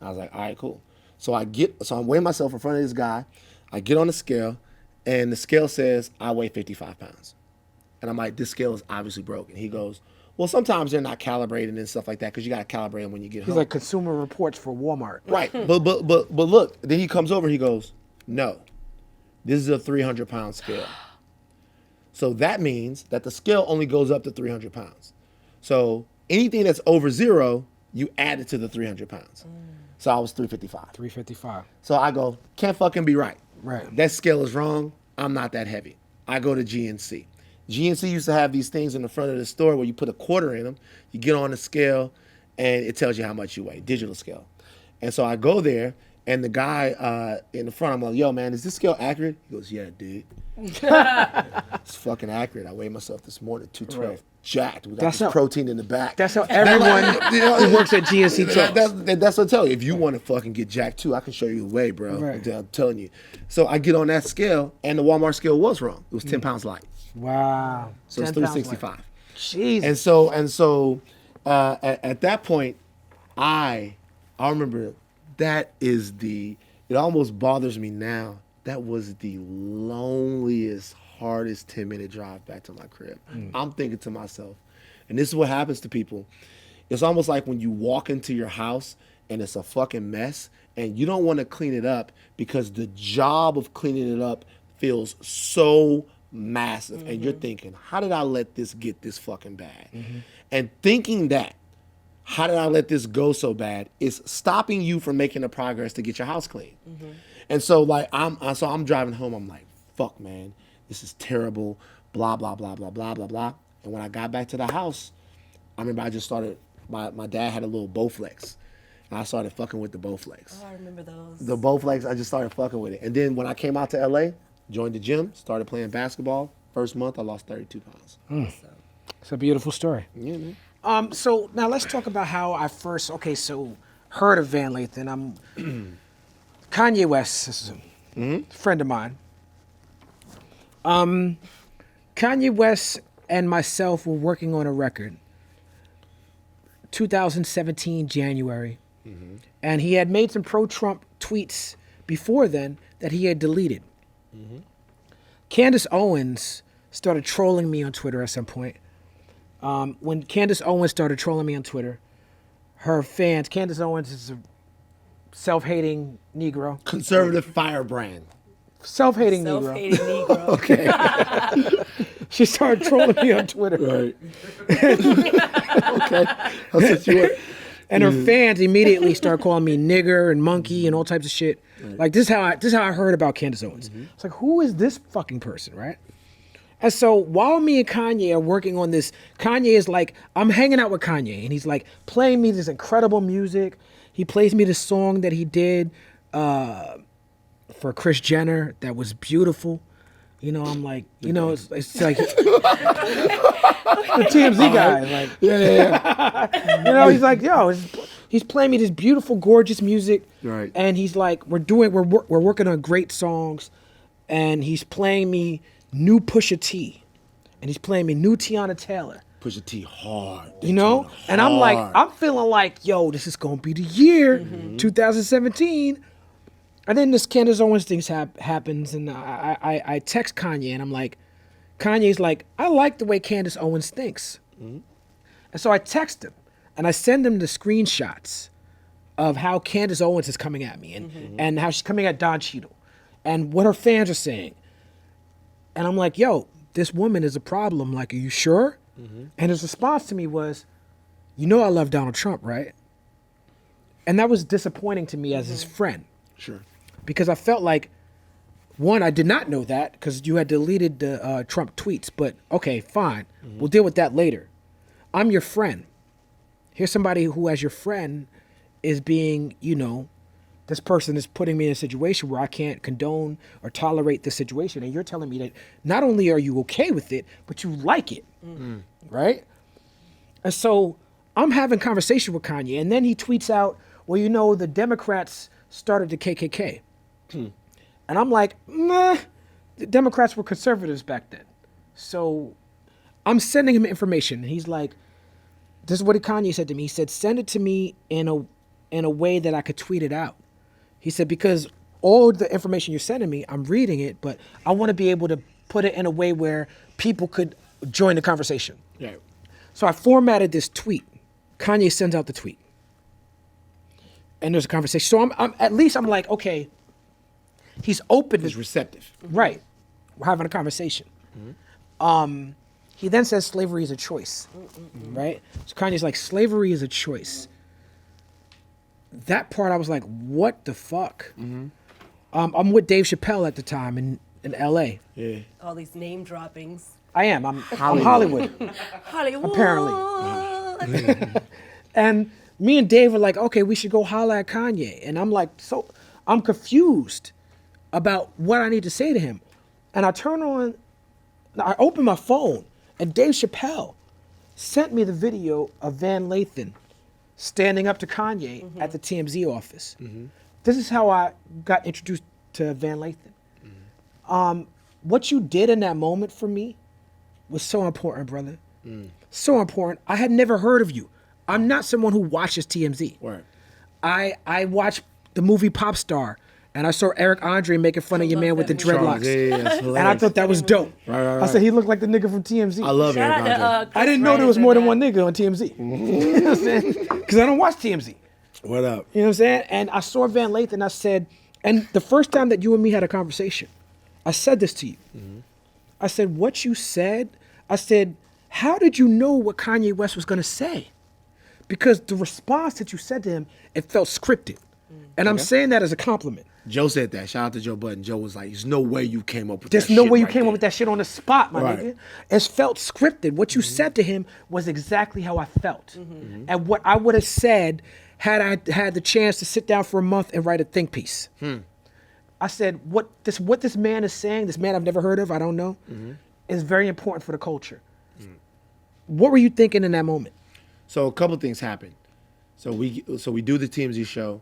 I was like, all right, cool. So I'm weighing myself in front of this guy. I get on the scale, and the scale says I weigh 55 pounds. And I'm like, this scale is obviously broken. He goes, well, sometimes they're not calibrated and stuff like that because you got to calibrate them when you get home. He's like Consumer Reports for Walmart. Right. But look, then he comes over, he goes, No, this is a 300-pound scale. So that means that the scale only goes up to 300 pounds. So anything that's over 0, you add it to the 300 pounds. So I was 355. 355. So I go, can't fucking be right. Right. That scale is wrong. I'm not that heavy. I go to GNC. GNC used to have these things in the front of the store where you put a quarter in them, you get on the scale, and it tells you how much you weigh, digital scale. And so I go there, and the guy in the front, I'm like, yo, man, is this scale accurate? He goes, yeah, dude. It's fucking accurate. I weighed myself this morning, 212. Right. Jacked. We got That's this how- protein in the back. That's how everyone who works at GNC talks. That's what I tell you. If you want to fucking get jacked too, I can show you the way, bro. Right. I'm telling you. So I get on that scale, and the Walmart scale was wrong. It was 10 pounds light. Wow. So it's 10 pounds 365. light. Jesus. And so at that point, I remember that is it almost bothers me now. That was the loneliest, hardest 10-minute drive back to my crib. I'm thinking to myself, and this is what happens to people. It's almost like when you walk into your house and it's a fucking mess and you don't want to clean it up because the job of cleaning it up feels so massive. And you're thinking, how did I let this get this fucking bad? And thinking that, how did I let this go so bad, is stopping you from making the progress to get your house clean. And so like I'm driving home, I'm like, fuck man, this is terrible, blah, blah, blah, blah, blah, blah, blah. And when I got back to the house, I remember I just started, my dad had a little Bowflex. And I started fucking with the Bowflex. Oh, I remember those. The Bowflex, I just started fucking with it. And then when I came out to LA, joined the gym, started playing basketball. First month, I lost 32 pounds. It's a beautiful story. Yeah, man. So now let's talk about how I first, heard of Van Lathan. Kanye West, this is a friend of mine. Kanye West and myself were working on a record, 2017 January, and he had made some pro-Trump tweets before then that he had deleted. Candace Owens started trolling me on Twitter at some point. When Candace Owens started trolling me on Twitter, her fans, Candace Owens is a self-hating Negro. Conservative firebrand. Self-hating Negro. Self-hating Negro. Okay. She started trolling me on Twitter. Right. Okay. I'll set you up. And her fans immediately started calling me nigger and monkey and all types of shit. Right. Like this is how I heard about Candace Owens. It's like, who is this fucking person, right? And so while me and Kanye are working on this, Kanye is like, I'm hanging out with Kanye, and he's like playing me this incredible music. He plays me this song that he did for Kris Jenner that was beautiful. You know, I'm like, you know, it's like the TMZ guy. Like, Yeah. you know, he's like, yo, he's playing me this beautiful, gorgeous music, Right. and he's like, we're working on great songs, and he's playing me new Pusha T, and he's playing me new Tiana Taylor. Pusha T hard. You know, and I'm like, I'm feeling like, yo, this is gonna be the year, 2017. And then this Candace Owens thing happens, and I text Kanye, and I'm like, Kanye's like, I like the way Candace Owens thinks. And so I text him, and I send him the screenshots of how Candace Owens is coming at me, and how she's coming at Don Cheadle, and what her fans are saying. And I'm like, yo, this woman is a problem. Like, are you sure? And his response to me was, you know I love Donald Trump, right? And that was disappointing to me as his friend. Sure. Because I felt like, one, I did not know that because you had deleted the Trump tweets. But okay, fine. We'll deal with that later. I'm your friend. Here's somebody who, as your friend, is being, you know, this person is putting me in a situation where I can't condone or tolerate this situation. And you're telling me that not only are you okay with it, but you like it. Right? And so I'm having conversation with Kanye. And then he tweets out, well, you know, the Democrats started the KKK. And I'm like, nah, the Democrats were conservatives back then. So I'm sending him information. And he's like, this is what Kanye said to me. He said, send it to me in a way that I could tweet it out. He said, because all the information you're sending me, I'm reading it, but I want to be able to put it in a way where people could join the conversation. Yeah. So I formatted this tweet. Kanye sends out the tweet. And there's a conversation. So I'm like, okay, he's open. He's receptive. Right. We're having a conversation. He then says slavery is a choice, right? So Kanye's like, slavery is a choice. That part, I was like, what the fuck? I'm with Dave Chappelle at the time in L.A. Yeah. All these name droppings. I am. I'm Hollywood. Hollywood. Apparently. And me and Dave were like, okay, we should go holla at Kanye. And I'm like, I'm confused about what I need to say to him. And I open my phone, and Dave Chappelle sent me the video of Van Lathan standing up to Kanye at the TMZ office. This is how I got introduced to Van Lathan. What you did in that moment for me was so important, brother. So important. I had never heard of you. I'm not someone who watches TMZ. Right. I watched the movie Pop Star, and I saw Eric Andre making fun of your man with the dreadlocks. Yeah, And I thought that was dope. Right. I said he looked like the nigga from TMZ. I love Shout Eric out Andre. to, I didn't know there was more than one nigga on TMZ. You know what I'm saying? Because I don't watch TMZ. What up? You know what I'm saying? And I saw Van Lathan, and I said, and the first time that you and me had a conversation, I said this to you. I said, what you said, I said, how did you know what Kanye West was going to say? Because the response that you said to him, it felt scripted. And I'm saying that as a compliment. Joe said that. Shout out to Joe Budden. Joe was like, there's no way you came up with There's that no shit way you right came there. up with that shit on the spot, my Right. nigga. It felt scripted. What you said to him was exactly how I felt. And what I would have said had I had the chance to sit down for a month and write a think piece. I said, what this man is saying, this man I've never heard of, I don't know, is very important for the culture. What were you thinking in that moment? So a couple things happened. So we do the TMZ show,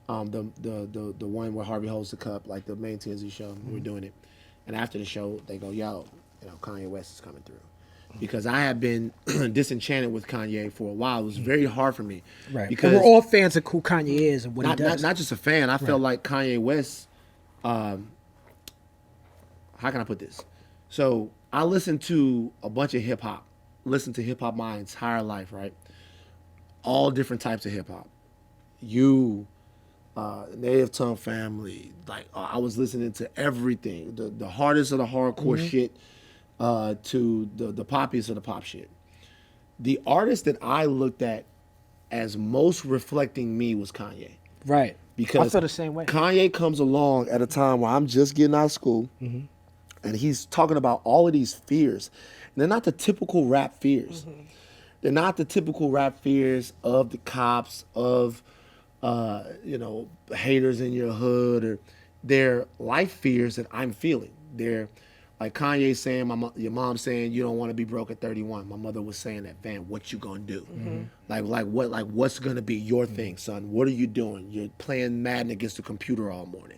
the one where Harvey holds the cup, like the main TMZ show. We're doing it, and after the show, they go, "Yo, Kanye West is coming through," because I have been disenchanted with Kanye for a while. It was very hard for me, Right. Because And we're all fans of who Kanye is and what he does. not just a fan. I felt like Kanye West. How can I put this? So I listened to a bunch of hip hop. Listened to hip hop my entire life, right? All different types of hip hop. Native Tongue Family. Like I was listening to everything. The hardest of the hardcore shit to the poppiest of the pop shit. The artist that I looked at as most reflecting me was Kanye. Right. Because I feel the same way. Kanye comes along at a time where I'm just getting out of school, and he's talking about all of these fears. And they're not the typical rap fears. They're not the typical rap fears of the cops, of haters in your hood, or they're life fears that I'm feeling. They're like Kanye saying, your mom saying you don't want to be broke at 31. My mother was saying that, Van, what you gonna do? What's gonna be your thing, son? What are you doing? You're playing Madden against the computer all morning.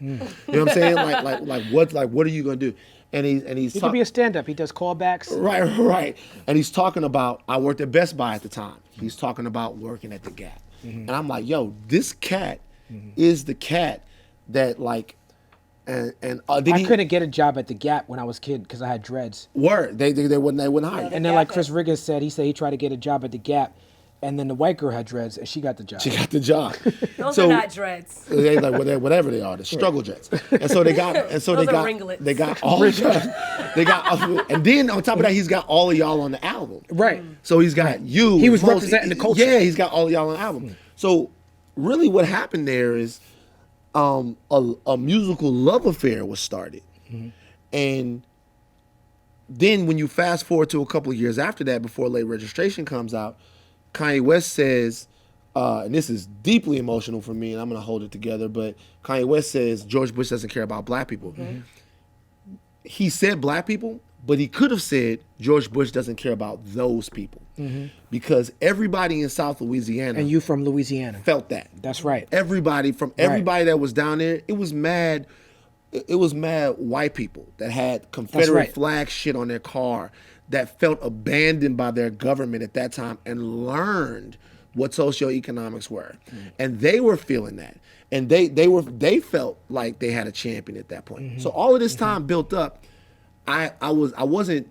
You know what I'm saying? What are you gonna do? And he's He could be a stand-up. He does callbacks. Right. And he's talking about, I worked at Best Buy at the time. He's talking about working at the Gap. And I'm like, yo, this cat is the cat that I couldn't get a job at the Gap when I was a kid because I had dreads. They wouldn't hire you. And then like Chris Riggins said, he tried to get a job at the Gap, and then the white girl had dreads and she got the job. She got the job. Those are not dreads. They whatever they are, the struggle jets. And so they got ringlets. they got all and then on top of that, he's got all of y'all on the album. Right. So he's got you. He was representing the culture. Yeah, he's got all of y'all on the album. So really what happened there is a musical love affair was started. And then when you fast forward to a couple of years after that, before Late Registration comes out, Kanye West says, and this is deeply emotional for me, and I'm going to hold it together, but Kanye West says George Bush doesn't care about black people. He said black people, but he could have said George Bush doesn't care about those people. Because everybody in South Louisiana And you from Louisiana. felt that. That's right. Everybody that was down there, it was mad white people that had Confederate right. flag shit on their car, that felt abandoned by their government at that time and learned what socioeconomics were. And they were feeling that. And they felt like they had a champion at that point. So all of this time built up, I wasn't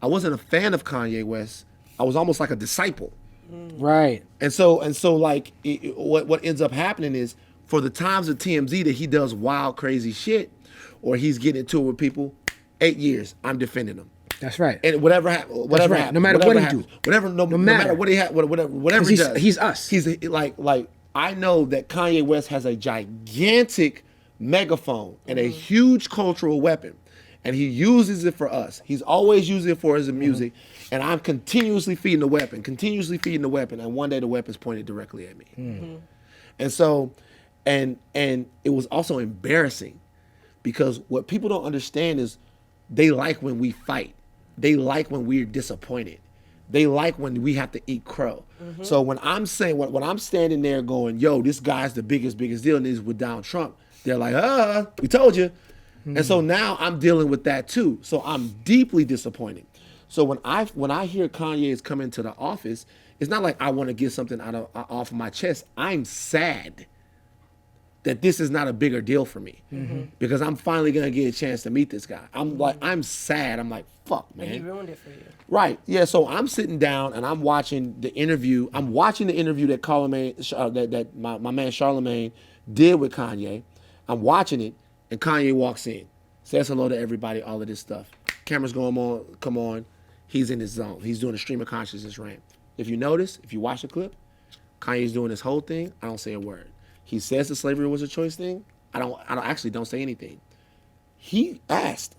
a fan of Kanye West. I was almost like a disciple. Right. And so what ends up happening is, for the times of TMZ that he does wild, crazy shit, or he's getting into it with people, 8 years, I'm defending him. That's right. And whatever happens, whatever right. happens, No matter whatever what he happens, do. whatever, no matter. matter what he whatever he does, he's us. He's like I know that Kanye West has a gigantic megaphone and a huge cultural weapon, and he uses it for us. He's always using it for his music, and I'm continuously feeding the weapon, and one day the weapon's pointed directly at me. And so, and it was also embarrassing because what people don't understand is they like when we fight. They like when we're disappointed. They like when we have to eat crow. So when I'm saying, when I'm standing there going, yo, this guy's the biggest deal, and this is with Donald Trump, they're like, we told you. And so now I'm dealing with that too. So I'm deeply disappointed. So when I hear Kanye is coming to the office, it's not like I want to get something off of my chest. I'm sad that this is not a bigger deal for me because I'm finally gonna get a chance to meet this guy. I'm sad. I'm like, fuck, man. He ruined it for you. Right. Yeah. So I'm sitting down and I'm watching the interview. I'm watching the interview that that my man Charlemagne did with Kanye. I'm watching it, and Kanye walks in, says hello to everybody, all of this stuff. Cameras come on. He's in his zone. He's doing a stream of consciousness rant. If you notice, if you watch the clip, Kanye's doing this whole thing. I don't say a word. He says that slavery was a choice thing. I don't say anything. He asked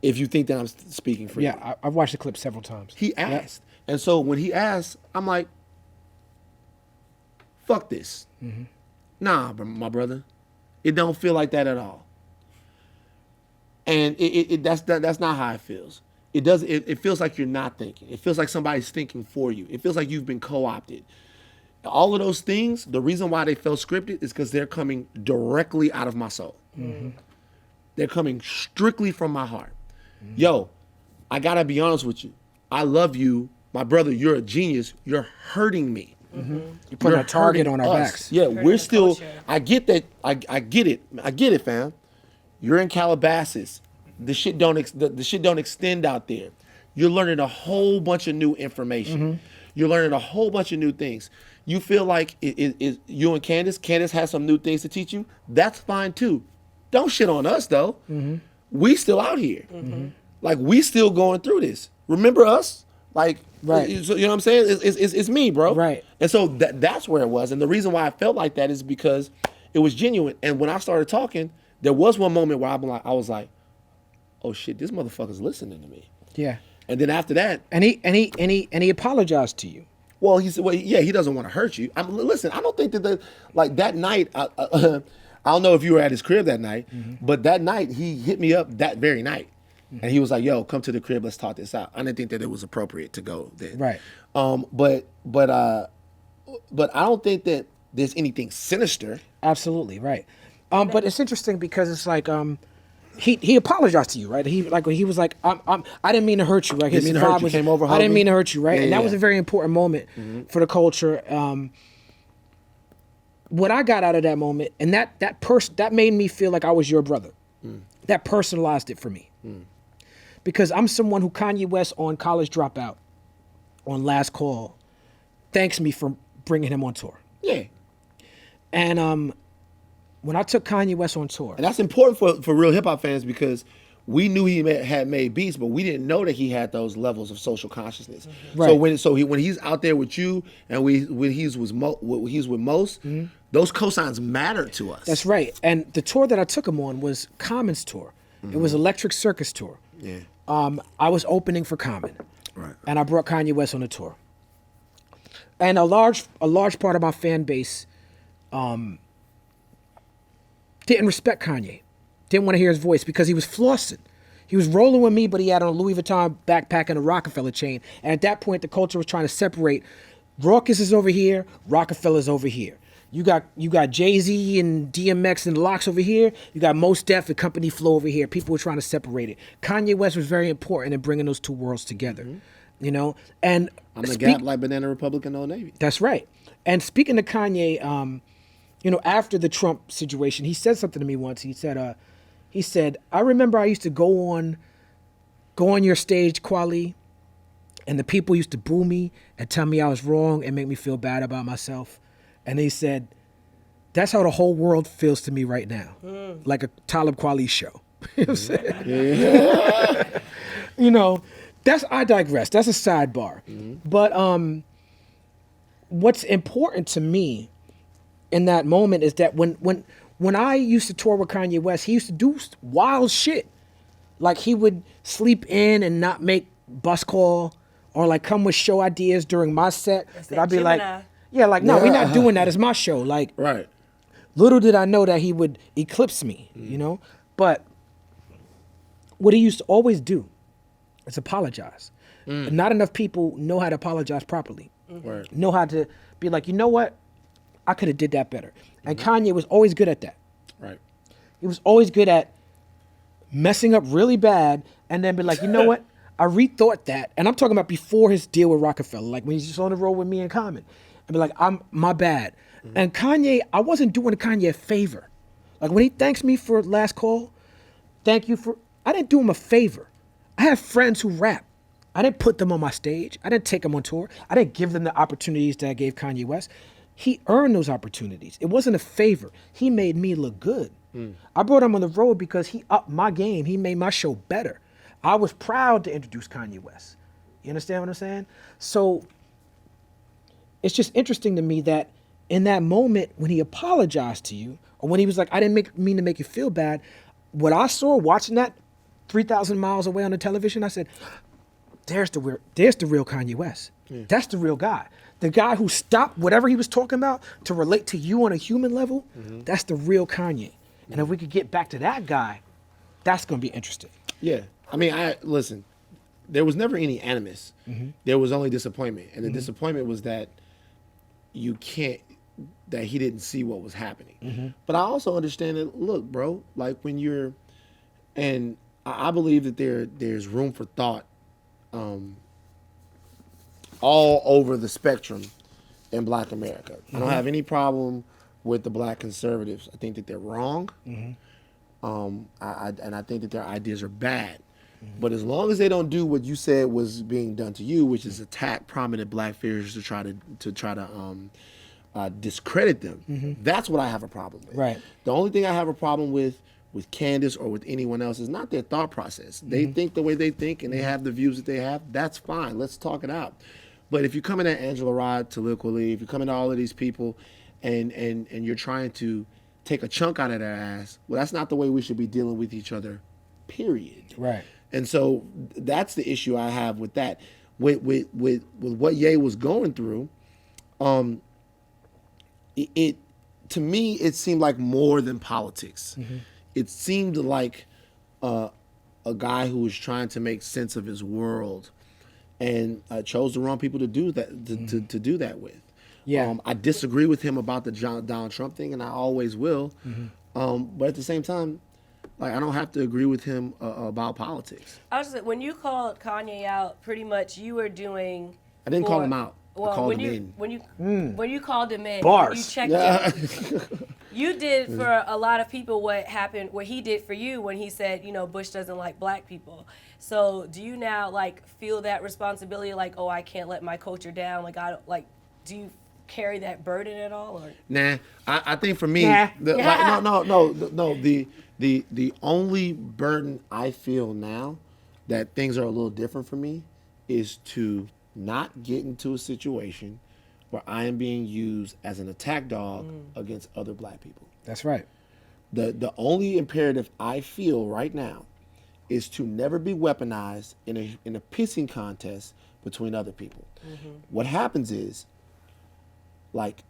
if you think that I'm speaking for you. Yeah, I've watched the clip several times. He asked. And so when he asked, I'm like, fuck this. Nah, my brother. It don't feel like that at all. And that's not how it feels. It feels like you're not thinking. It feels like somebody's thinking for you. It feels like you've been co-opted. All of those things, the reason why they felt scripted is because they're coming directly out of my soul. They're coming strictly from my heart. Yo, I gotta be honest with you. I love you, my brother. You're a genius. You're hurting me. You're putting a target on our backs. Yeah, we're still. culture. I get that. I get it. I get it, fam. You're in Calabasas. The shit don't extend out there. You're learning a whole bunch of new information. You're learning a whole bunch of new things. You feel like you and Candace has some new things to teach you. That's fine too. Don't shit on us though. We still out here. Like we still going through this. Remember us? Like, Right. You know what I'm saying? It's me, bro. Right. And so that's where it was. And the reason why I felt like that is because it was genuine. And when I started talking, there was one moment where I was like, oh shit, this motherfucker's listening to me. Yeah. And then after that, And he apologized to you. well, he said, well, yeah, he doesn't want to hurt you. Listen, I don't think that that night, I don't know if you were at his crib that night, but that night he hit me up that very night. And he was like, yo, come to the crib, let's talk this out. I didn't think that it was appropriate to go then. Right. But I don't think that there's anything sinister. Absolutely, right. But it's interesting because it's like he apologized to you, right? He was like, I didn't mean to hurt you, right? Didn't mean to hurt you. Came over, I hugged didn't me. mean to hurt you, right? Yeah, and that yeah. was a very important moment for the culture. What I got out of that moment, and that made me feel like I was your brother. That personalized it for me. Because I'm someone who Kanye West on College Dropout, on Last Call, thanks me for bringing him on tour. Yeah. And when I took Kanye West on tour, And that's important for real hip hop fans because we knew he had made beats, but we didn't know that he had those levels of social consciousness. Right. So when he's out there with you and when he's with most, those cosigns mattered to us. that's right. And the tour that I took him on was Common's tour. It was Electric Circus tour. Yeah. I was opening for Common. Right. And I brought Kanye West on the tour. And a large part of my fan base didn't respect Kanye. Didn't want to hear his voice because he was flossing. He was rolling with me, but he had on a Louis Vuitton backpack and a Rockefeller chain. And at that point, the culture was trying to separate. Rawkus is over here, Rockefeller's over here. You got Jay-Z and DMX and the Locks over here. You got Mos Def and Company Flow over here. People were trying to separate it. Kanye West was very important in bringing those two worlds together. You know, and I'm the Gap like Banana Republic and Old Navy. that's right. And speaking to Kanye, you know, after the Trump situation, he said something to me once. He said, I remember I used to go on your stage, Kweli, and the people used to boo me and tell me I was wrong and make me feel bad about myself. And he said, That's how the whole world feels to me right now. Like a Talib Kweli show. You know what I'm saying? You know, I digress. That's a sidebar. But what's important to me in that moment is that when I used to tour with Kanye West, he used to do wild shit. Like he would sleep in and not make bus call, or like come with show ideas during my set. That I'd be Gemini. like, yeah, like, no, we're not doing that. It's my show. Like, Right. little did I know that he would eclipse me, you know? But what he used to always do is apologize. Not enough people know how to apologize properly. Right. Know how to be like, you know what? I could have did that better. And Kanye was always good at that. Right. He was always good at messing up really bad and then be like, you know what? I rethought that. And I'm talking about before his deal with Rockefeller, like when he's just on the road with me and Common. And be like, I'm my bad. And Kanye, I wasn't doing Kanye a favor. Like when he thanks me for last call, thank you for, I didn't do him a favor. I have friends who rap. I didn't put them on my stage. I didn't take them on tour. I didn't give them the opportunities that I gave Kanye West. He earned those opportunities. It wasn't a favor. He made me look good. I brought him on the road because he upped my game. He made my show better. I was proud to introduce Kanye West. You understand what I'm saying? So it's just interesting to me that in that moment when he apologized to you, or when he was like, I didn't mean to make you feel bad, what I saw watching that 3,000 miles away on the television, I said, there's the real Kanye West. That's the real guy. The guy who stopped whatever he was talking about to relate to you on a human level, that's the real Kanye. And if we could get back to that guy, that's going to be interesting. Yeah. I mean, listen, there was never any animus. There was only disappointment. And the disappointment was that that he didn't see what was happening. But I also understand that, look, bro, like when you're, and I believe that there's room for thought all over the spectrum in Black America. I don't have any problem with the Black conservatives. I think that they're wrong. And I think that their ideas are bad. But as long as they don't do what you said was being done to you, which is attack prominent Black figures to try to discredit them, that's what I have a problem with. Right. The only thing I have a problem with Candace or with anyone else is not their thought process. They think the way they think and they have the views that they have. That's fine. Let's talk it out. But if you're coming at Angela Rod, Talib Kweli, if you're coming at all of these people and you're trying to take a chunk out of their ass, well, that's not the way we should be dealing with each other, period. Right. And so that's the issue I have with that. With what Ye was going through, it to me, it seemed like more than politics. It seemed like a guy who was trying to make sense of his world and chose the wrong people to do that to do that with. Yeah. I disagree with him about the Donald Trump thing, and I always will. But at the same time, like I don't have to agree with him about politics. I was just, when you called Kanye out, pretty much you were doing. I didn't call him out. I Well, called when him you in. when you called him in, Bars. you checked him. You did for a lot of people what he did for you when he said, you know, Bush doesn't like Black people. So do you now like feel that responsibility, like, oh, I can't let my culture down? Like do you carry that burden at all? Or? Nah, I think for me, Nah. The only burden I feel now that things are a little different for me is to not get into a situation where I am being used as an attack dog against other Black people. That's right. The only imperative I feel right now is to never be weaponized in a pissing contest between other people. What happens is, like,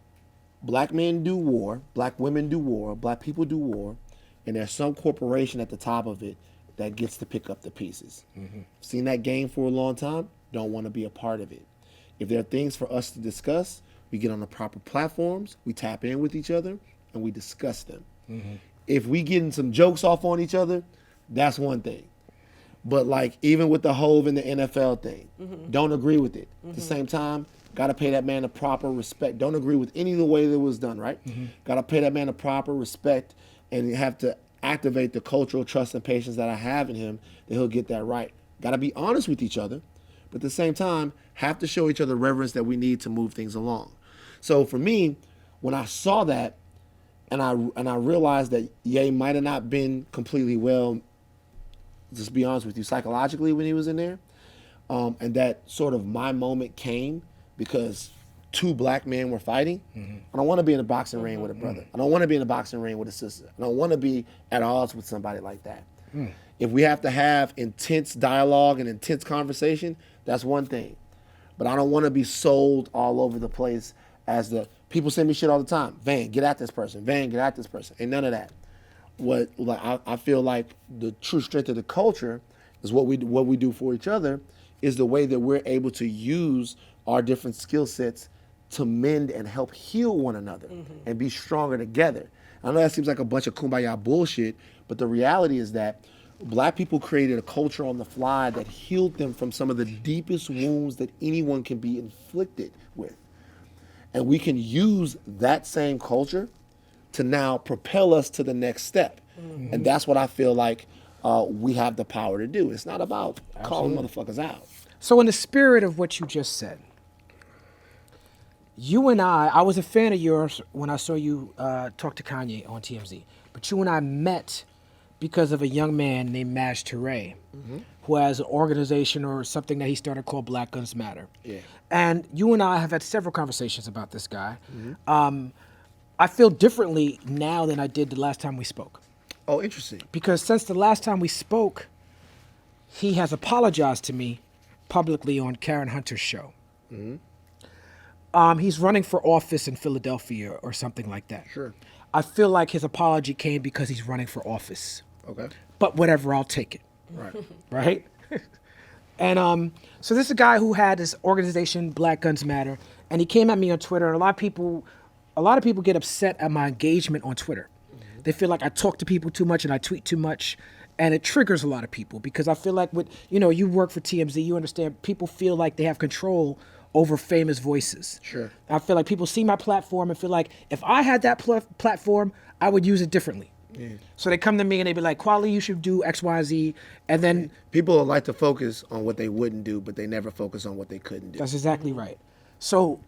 Black men do war, Black women do war, Black people do war, and there's some corporation at the top of it that gets to pick up the pieces. Seen that game for a long time, don't want to be a part of it. If there are things for us to discuss, we get on the proper platforms, we tap in with each other, and we discuss them. If we getting some jokes off on each other, that's one thing. But like even with the Hove and the NFL thing, don't agree with it. At the same time, gotta pay that man the proper respect. Don't agree with any of the way that it was done, right? Gotta pay that man the proper respect and have to activate the cultural trust and patience that I have in him that he'll get that right. Gotta be honest with each other, but at the same time, have to show each other reverence that we need to move things along. So for me, when I saw that, I realized that Ye might have not been completely well, just to be honest with you, psychologically when he was in there. And that sort of my moment came because two black men were fighting. I don't want to be in a boxing ring with a brother. I don't want to be in a boxing ring with a sister. I don't want to be at odds with somebody like that. If we have to have intense dialogue and intense conversation, that's one thing. But I don't want to be sold all over the place as the people send me shit all the time. Van, get at this person. Van, get at this person. Ain't none of that. I feel like the true strength of the culture is what we do for each other, is the way that we're able to use our different skill sets to mend and help heal one another and be stronger together. I know that seems like a bunch of kumbaya bullshit, but the reality is that black people created a culture on the fly that healed them from some of the deepest wounds that anyone can be inflicted with. And we can use that same culture to now propel us to the next step. And that's what I feel like we have the power to do. It's not about calling motherfuckers out. So in the spirit of what you just said, you and I was a fan of yours when I saw you talk to Kanye on TMZ, but you and I met because of a young man named Maj Toure, who has an organization or something that he started called Black Guns Matter. Yeah. And you and I have had several conversations about this guy. I feel differently now than I did the last time we spoke. Oh, interesting. Because since the last time we spoke, he has apologized to me publicly on Karen Hunter's show. He's running for office in Philadelphia or something like that. Sure. I feel like his apology came because he's running for office. Okay. But whatever, I'll take it. Right. Right? And so this is a guy who had this organization, Black Guns Matter, and he came at me on Twitter, and a lot of people get upset at my engagement on Twitter. They feel like I talk to people too much and I tweet too much, and it triggers a lot of people because I feel like you work for TMZ, you understand, people feel like they have control over famous voices. Sure. I feel like people see my platform and feel like if I had that platform, I would use it differently. Yeah. So they come to me and they be like, Kweli, you should do X, Y, Z. And then people like to focus on what they wouldn't do, but they never focus on what they couldn't do. That's exactly right. So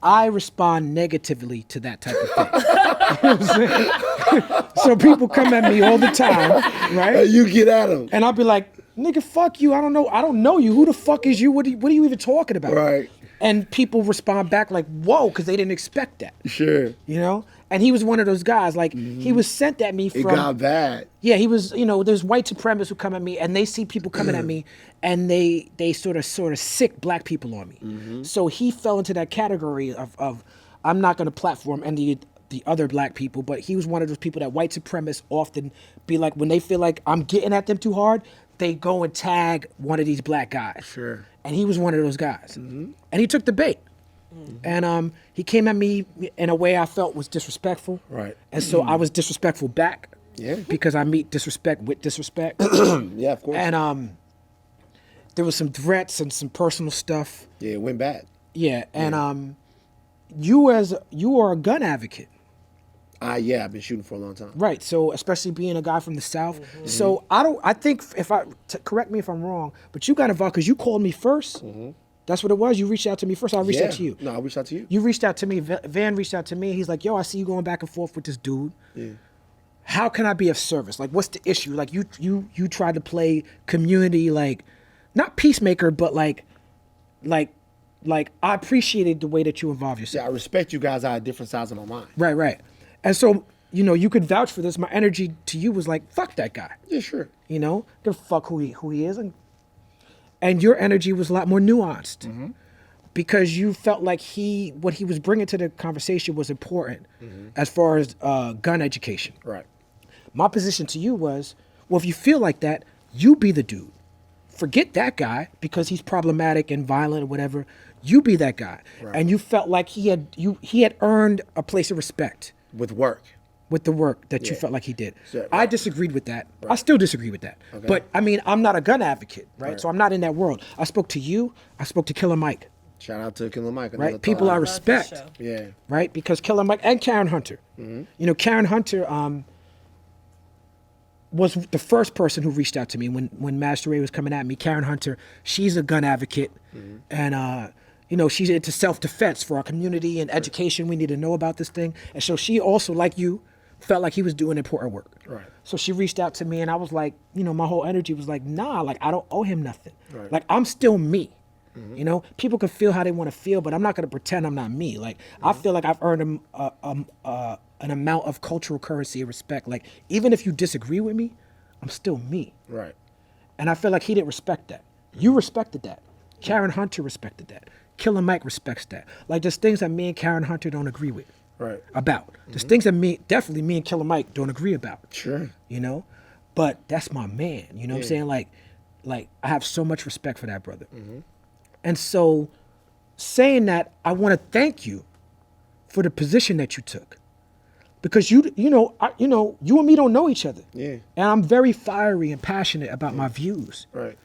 I respond negatively to that type of thing. You know what I'm saying? So people come at me all the time, right? You get at them. And I'll be like, nigga, fuck you. I don't know you. Who the fuck is you? What are you even talking about? Right. And people respond back like, whoa, because they didn't expect that. Sure. You know? And he was one of those guys. Like, he was sent at me from... It got bad. Yeah, he was, there's white supremacists who come at me, and they see people coming at me, and they sort of sick black people on me. So he fell into that category of I'm not going to platform any the other black people, but he was one of those people that white supremacists often be like, when they feel like I'm getting at them too hard, they go and tag one of these black guys. Sure. And he was one of those guys. And he took the bait. And he came at me in a way I felt was disrespectful. Right. And so I was disrespectful back. Yeah. Because I meet disrespect with disrespect. Yeah, of course. And there was some threats and some personal stuff. Yeah, it went bad. Yeah. And you are a gun advocate. Yeah, I've been shooting for a long time. Right. So especially being a guy from the South. So I think correct me if I'm wrong, but you got involved because you called me first. That's what it was. You reached out to me first. I reached out to you. No, I reached out to you. You reached out to me. Van reached out to me. He's like, yo, I see you going back and forth with this dude. Yeah. How can I be of service? Like, what's the issue? Like, you tried to play community, like, not peacemaker, but like I appreciated the way that you involve yourself. Yeah, I respect you guys out of different sides of my mind. Right. And so, you could vouch for this. My energy to you was like, fuck that guy. Yeah, sure. Give a fuck who he is. And your energy was a lot more nuanced because you felt like what he was bringing to the conversation was important as far as gun education. Right. My position to you was, well, if you feel like that, you be the dude. Forget that guy because he's problematic and violent or whatever. You be that guy. Right. And you felt like he had earned a place of respect. With work. With the work that you felt like he did. Sure, right. I disagreed with that. Right. I still disagree with that. Okay. But, I mean, I'm not a gun advocate, right? So I'm not in that world. I spoke to you. I spoke to Killer Mike. Shout out to Killer Mike. Right? People I respect. Yeah. Right? Because Killer Mike and Karen Hunter. Karen Hunter was the first person who reached out to me when Maj Toure was coming at me. Karen Hunter, she's a gun advocate. And, she's into self-defense for our community and education. We need to know about this thing. And so she also, like you, felt like he was doing important work. Right. So she reached out to me, and I was like, you know, my whole energy was like, nah, like I don't owe him nothing. Right. Like I'm still me. You know, people can feel how they want to feel, but I'm not going to pretend I'm not me. Like I feel like I've earned an amount of cultural currency and respect. Like even if you disagree with me, I'm still me. Right. And I feel like he didn't respect that. You respected that. Karen Hunter respected that. Killer Mike respects that. Like there's things that me and Karen Hunter don't agree with. Right. About. There's things that definitely me and Killer Mike don't agree about. Sure. You know? But that's my man. You know what I'm saying? Like I have so much respect for that brother. And so saying that, I want to thank you for the position that you took. Because you know, you and me don't know each other. Yeah. And I'm very fiery and passionate about my views. Right.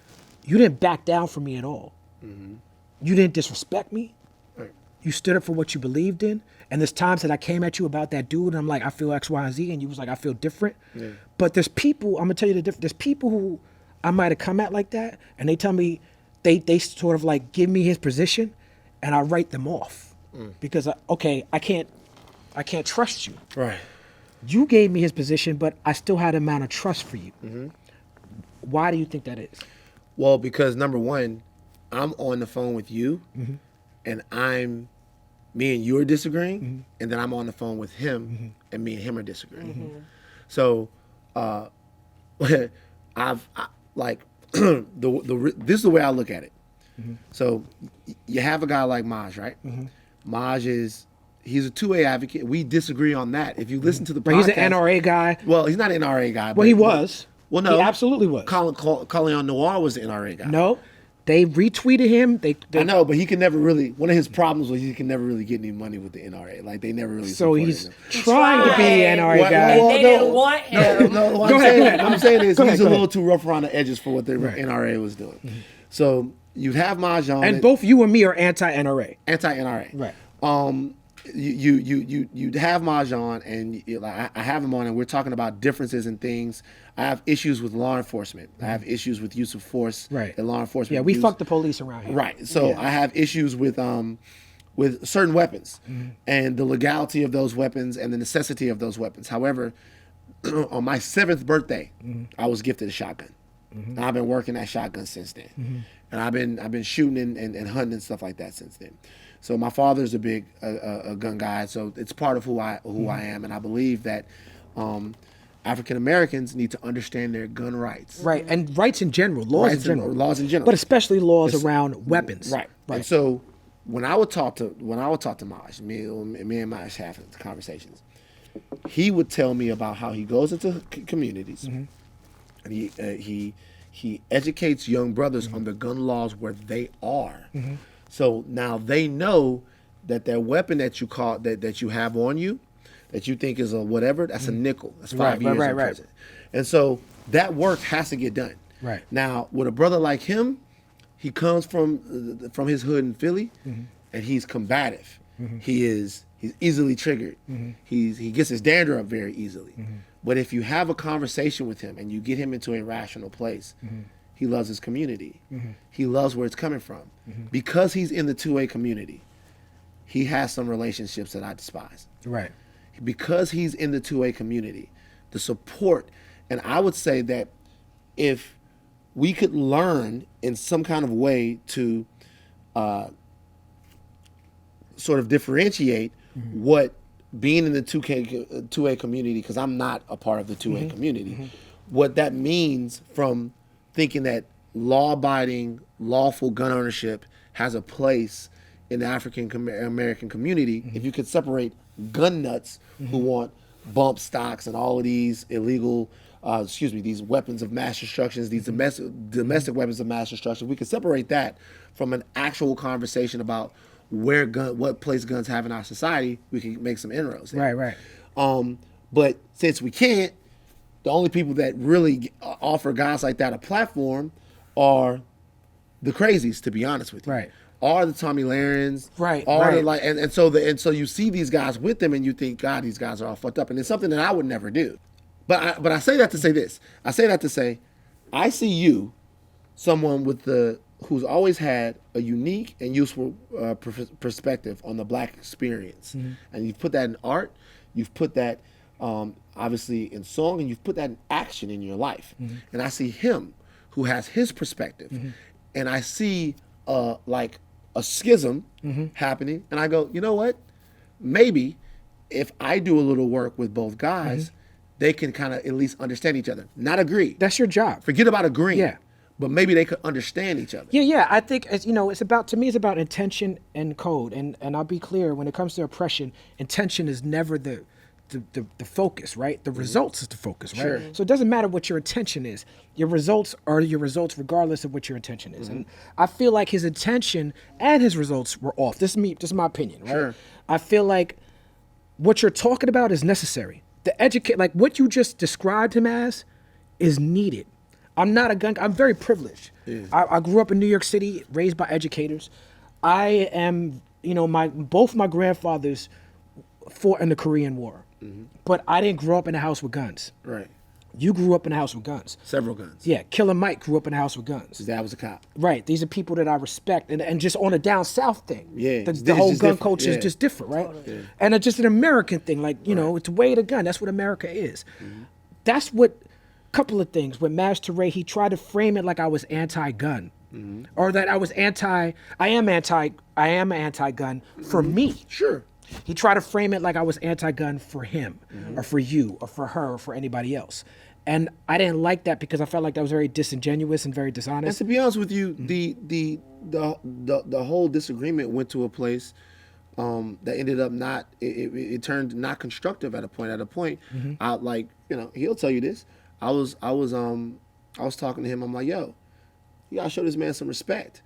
You didn't back down from me at all. You didn't disrespect me. Right. You stood up for what you believed in. And there's times that I came at you about that dude, and I'm like, I feel X, Y, and Z, and you was like, I feel different. Yeah. But there's people, I'm gonna tell you the difference. There's people who I might have come at like that, and they tell me, they sort of like give me his position, and I write them off because I can't trust you. Right. You gave me his position, but I still had an amount of trust for you. Why do you think that is? Well, because number one, I'm on the phone with you, and me and you are disagreeing, and then I'm on the phone with him, and me and him are disagreeing. So, this is the way I look at it. So, you have a guy like Maj, right? Maj he's a 2A advocate. We disagree on that. If you listen to the podcast, He's an NRA guy. Well, he's not an NRA guy. Well, he was. Well, no, he absolutely was. Colin Noir was the NRA guy. No, they retweeted him. I know, but he can never really. One of his problems was he can never really get any money with the NRA. Like they never really. So supported he's him. trying to be an NRA guy. They didn't want him. No, what Go I'm ahead, saying, go ahead. I'm saying is Go he's ahead, a go little ahead. too rough around the edges for what the NRA was doing. So you'd have Maj on, And both you and me are anti-NRA. anti-NRA. Right. You'd have Maj on, and I have him on, and we're talking about differences in things. I have issues with law enforcement. I have issues with use of force. Right. And law enforcement. Yeah, we use. fuck the police around here. Right. So I have issues with certain weapons and the legality of those weapons and the necessity of those weapons. However, on my 7th birthday, I was gifted a shotgun. And I've been working that shotgun since then. And I've been shooting and hunting and stuff like that since then. So my father's a big gun guy, so it's part of who I am, and I believe that African Americans need to understand their gun rights. Right, and rights in general, laws in general. Laws in general. But especially laws around weapons. Right. And so when I would talk to Maj, me and Maj have conversations, he would tell me about how he goes into communities and he educates young brothers on the gun laws where they are. So now they know that that weapon that that you have on you, that you think is a whatever, that's a nickel. That's 5 years in prison. And so that work has to get done. Right. Now, with a brother like him, he comes from his hood in Philly, and he's combative. He's easily triggered. He gets his dander up very easily. But if you have a conversation with him and you get him into a rational place, he loves his community. He loves where it's coming from. Because he's in the 2A community, he has some relationships that I despise. Right. Because he's in the 2A community, the support, and I would say that if we could learn in some kind of way to sort of differentiate what being in the 2A community, because I'm not a part of the 2A community, what that means from thinking that law-abiding, lawful gun ownership has a place in the African American community. If you could separate gun nuts who want bump stocks and all of these illegal, these weapons of mass destruction, these domestic weapons of mass destruction, we could separate that from an actual conversation about what place guns have in our society. We can make some inroads there. Right. But since we can't, the only people that really offer guys like that a platform are the crazies, to be honest with you. Right. Are the Tommy Lahrens. Right. And so you see these guys with them and you think, God, these guys are all fucked up. And it's something that I would never do. But I say that to say this. I say that to say, I see you, someone who's always had a unique and useful perspective on the black experience. And you've put that in art, you've put that obviously in song, and you've put that in action in your life. And I see him who has his perspective, and I see like a schism happening, and I go, you know what? Maybe if I do a little work with both guys, they can kind of at least understand each other. Not agree. That's your job. Forget about agreeing. Yeah. But maybe they could understand each other. Yeah. I think it's about, to me, it's about intention and code. And I'll be clear, when it comes to oppression, intention is never the focus, right? The results is the focus, right? Sure. So it doesn't matter what your intention is. Your results are your results regardless of what your intention is. And I feel like his intention and his results were off. This is my opinion, right? Sure. I feel like what you're talking about is necessary. Like what you just described him as is needed. I'm not a gun. I'm very privileged. Yeah. I grew up in New York City, raised by educators. I am, both my grandfathers fought in the Korean War, but I didn't grow up in a house with guns. Right. You grew up in a house with guns. Several guns. Yeah, Killer Mike grew up in a house with guns. His dad was a cop. Right. These are people that I respect, and just on a down south thing. Yeah. The whole gun different. culture Yeah. is just different, right? Yeah. And it's just an American thing, like it's way the gun. That's what America is. That's what. Couple of things. With Maj Toure, he tried to frame it like I was anti-gun, or that I am anti-gun for me. Sure. He tried to frame it like I was anti-gun for him, or for you, or for her, or for anybody else. And I didn't like that because I felt like that was very disingenuous and very And dishonest. to be honest with you, the whole disagreement went to a place that ended up not. It turned not constructive at a point. At a point, he'll tell you this. I was talking to him. I'm like, yo, you gotta show this man some respect.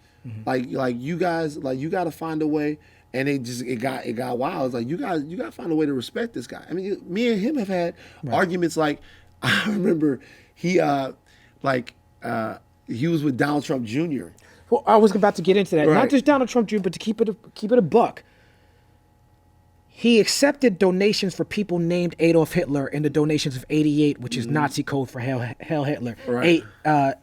Like you guys, you gotta find a way. And it got wild. It's like you gotta find a way to respect this guy. I mean, me and him have had arguments. Like I remember he was with Donald Trump Jr. Well, I was about to get into that. Right. Not just Donald Trump Jr., but to keep it a buck. He accepted donations for people named Adolf Hitler in the donations of 88, which is Nazi code for Hail Hitler. Right.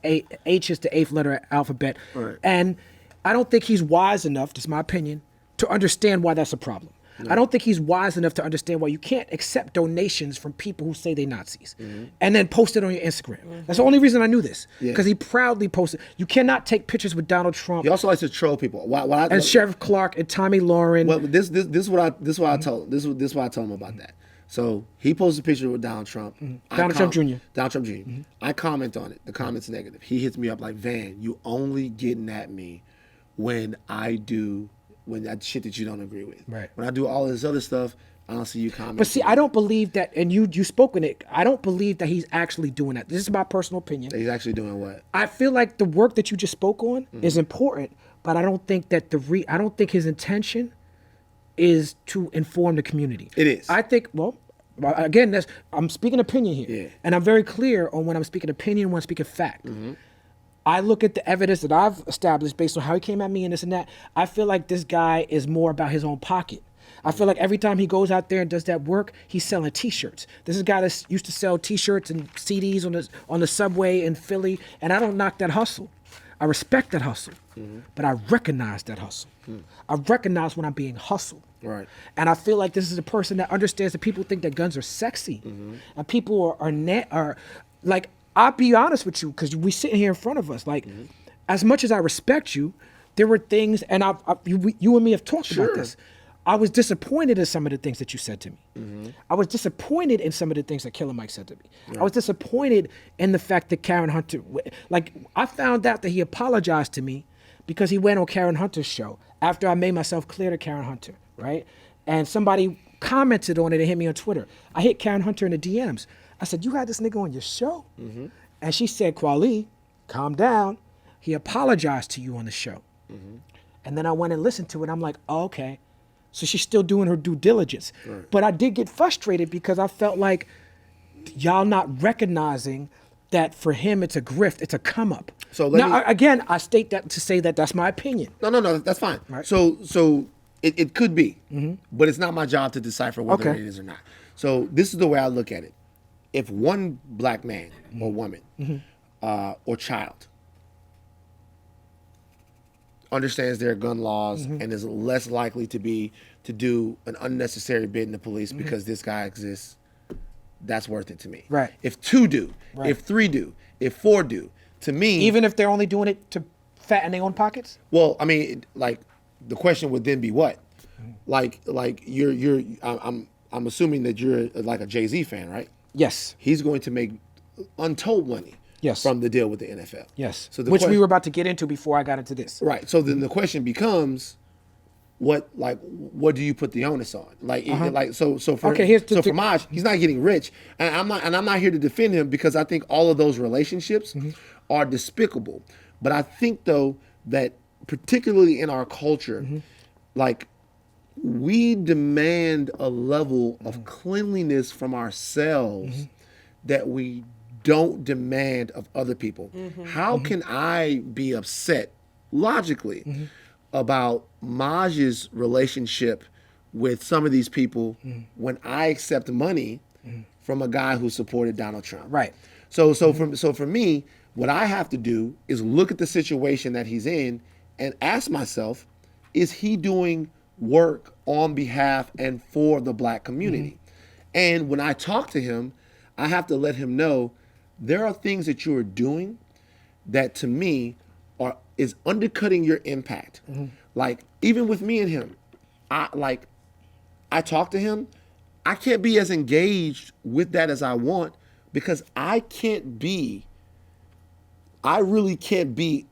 H is the 8th letter of alphabet. Right. And I don't think he's wise enough, just my opinion, to understand why that's a problem. I don't think he's wise enough to understand why you can't accept donations from people who say they're Nazis and then post it on your Instagram. That's the only reason I knew this, because he proudly posted. You cannot take pictures with Donald Trump. He also likes to troll people. And Sheriff Clark and Tommy Lauren. Well, this is what I told him. This is what I told him about that. So he posted a picture with Donald Trump. Donald Trump Jr. Donald Trump Jr. I comment on it. The comment's negative. He hits me up like, Van, you only getting at me when that shit that you don't agree with. Right. When I do all this other stuff, I don't see you commenting. But see, I don't believe that, and you spoke in it, I don't believe that he's actually doing that. This is my personal opinion. He's actually doing what? I feel like the work that you just spoke on is important, but I don't think that I don't think his intention is to inform the community. It is. I think, well, again, I'm speaking opinion here. Yeah. And I'm very clear on when I'm speaking opinion, when I'm speaking fact. I look at the evidence that I've established based on how he came at me and this and that. I feel like this guy is more about his own pocket. I feel like every time he goes out there and does that work, he's selling T-shirts. This is a guy that used to sell T-shirts and CDs on the subway in Philly, and I don't knock that hustle. I respect that hustle, but I recognize that hustle. I recognize when I'm being hustled. Right. And I feel like this is a person that understands that people think that guns are sexy, and people are like. I'll be honest with you, because we sitting here in front of us. Like, as much as I respect you, there were things, and you and me have talked about this. I was disappointed in some of the things that you said to me. I was disappointed in some of the things that Killer Mike said to me. I was disappointed in the fact that Karen Hunter, like, I found out that he apologized to me because he went on Karen Hunter's show after I made myself clear to Karen Hunter, right? And somebody commented on it and hit me on Twitter. I hit Karen Hunter in the DMs. I said, you had this nigga on your show? And she said, Kweli, calm down. He apologized to you on the show. And then I went and listened to it. I'm like, oh, okay. So she's still doing her due diligence. Right. But I did get frustrated because I felt like y'all not recognizing that for him it's a grift, it's a come up. So again, I state that to say that that's my opinion. No, that's fine. Right. So it could be, but it's not my job to decipher whether it is or not. So this is the way I look at it. If one black man or woman or child understands their gun laws and is less likely to do an unnecessary bid in the police because this guy exists, that's worth it to me. Right. If 2 do, Right. if 3 do, if 4 do, to me, Even if they're only doing it to fatten their own pockets? well, I mean, like the question would then be what? Like I'm assuming that you're like a Jay-Z fan, right? Yes. He's going to make untold money Yes. from the deal with the NFL. Yes. So the Which we que- were about to get into before I got into this. Right. So then the question becomes, what do you put the onus on? So for Okay, here's for Maj, he's not getting rich, and I'm not here to defend him because I think all of those relationships are despicable. But I think though that particularly in our culture, like we demand a level of cleanliness from ourselves that we don't demand of other people. How can I be upset logically about Maj's relationship with some of these people when I accept money from a guy who supported Donald Trump? Right. So for me, what I have to do is look at the situation that he's in and ask myself, is he doing work on behalf and for the black community? And when I talk to him, I have to let him know there are things that you are doing that to me is undercutting your impact. Like even with me and him, I talk to him, I can't be as engaged with that as I want because I really can't be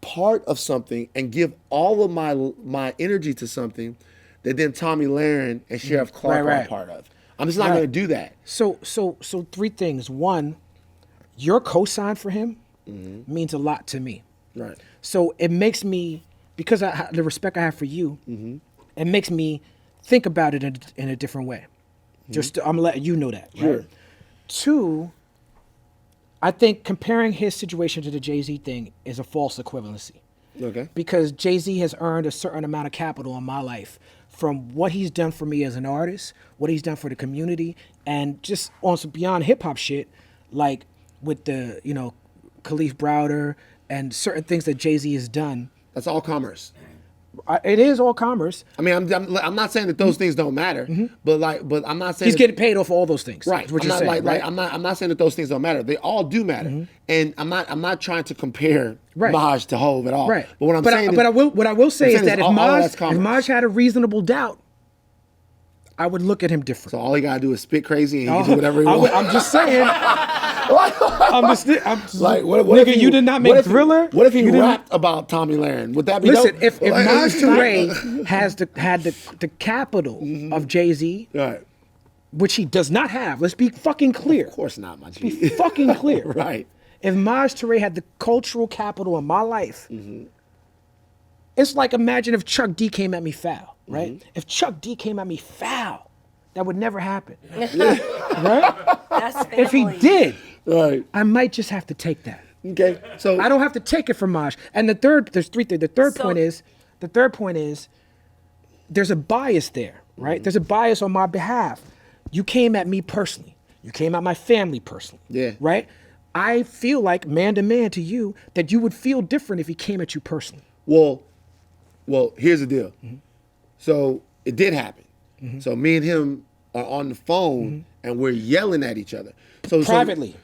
part of something and give all of my energy to something that then Tommy Lahren and Sheriff Clark Right. are a part of. I'm just not going to do that. So 3 things. One, your cosign for him means a lot to me. Right. So it makes me, because the respect I have for you, it makes me think about it in a different way. Just I'm letting you know that. Sure. Right? 2, I think comparing his situation to the Jay-Z thing is a false equivalency. Okay. Because Jay-Z has earned a certain amount of capital in my life from what he's done for me as an artist, what he's done for the community, and just on some beyond hip-hop shit, like with the, Khalif Browder and certain things that Jay-Z has done. That's all commerce. It is all commerce. I mean, I'm not saying that those things don't matter, but I'm not saying He's getting paid off all those things. right. Is what I'm you're not saying, right? I'm not saying that those things don't matter. They all do matter, and I'm not trying to compare Right. Maj to Hove at all. Right. But what I'm saying is, what I will say is that all that's if commerce. Maj had a reasonable doubt, I would look at him different. So all he gotta do is spit crazy and he can do whatever he wants. I'm just saying. I'm just Like what nigga, if you did not make Thriller. What if he You didn't- rapped about Tommy Lahren? Would that be Listen, dope? if Maj Toure had the capital of Jay-Z, Right. which he does not have, let's be fucking clear. Of course not, my Be G. fucking clear. Right. If Maj Toure had the cultural capital of my life, it's like imagine if Chuck D came at me foul, right? If Chuck D came at me foul, that would never happen. Right? That's If he family. did, Right. I might just have to take that. Okay. So I don't have to take it from Maj. And there's 3 things. The third point is there's a bias there, right? There's a bias on my behalf. You came at me personally. You came at my family personally. Yeah. Right? I feel like man to man to you that you would feel different if he came at you personally. Well, here's the deal. So it did happen. So me and him are on the phone and we're yelling at each other. So Privately.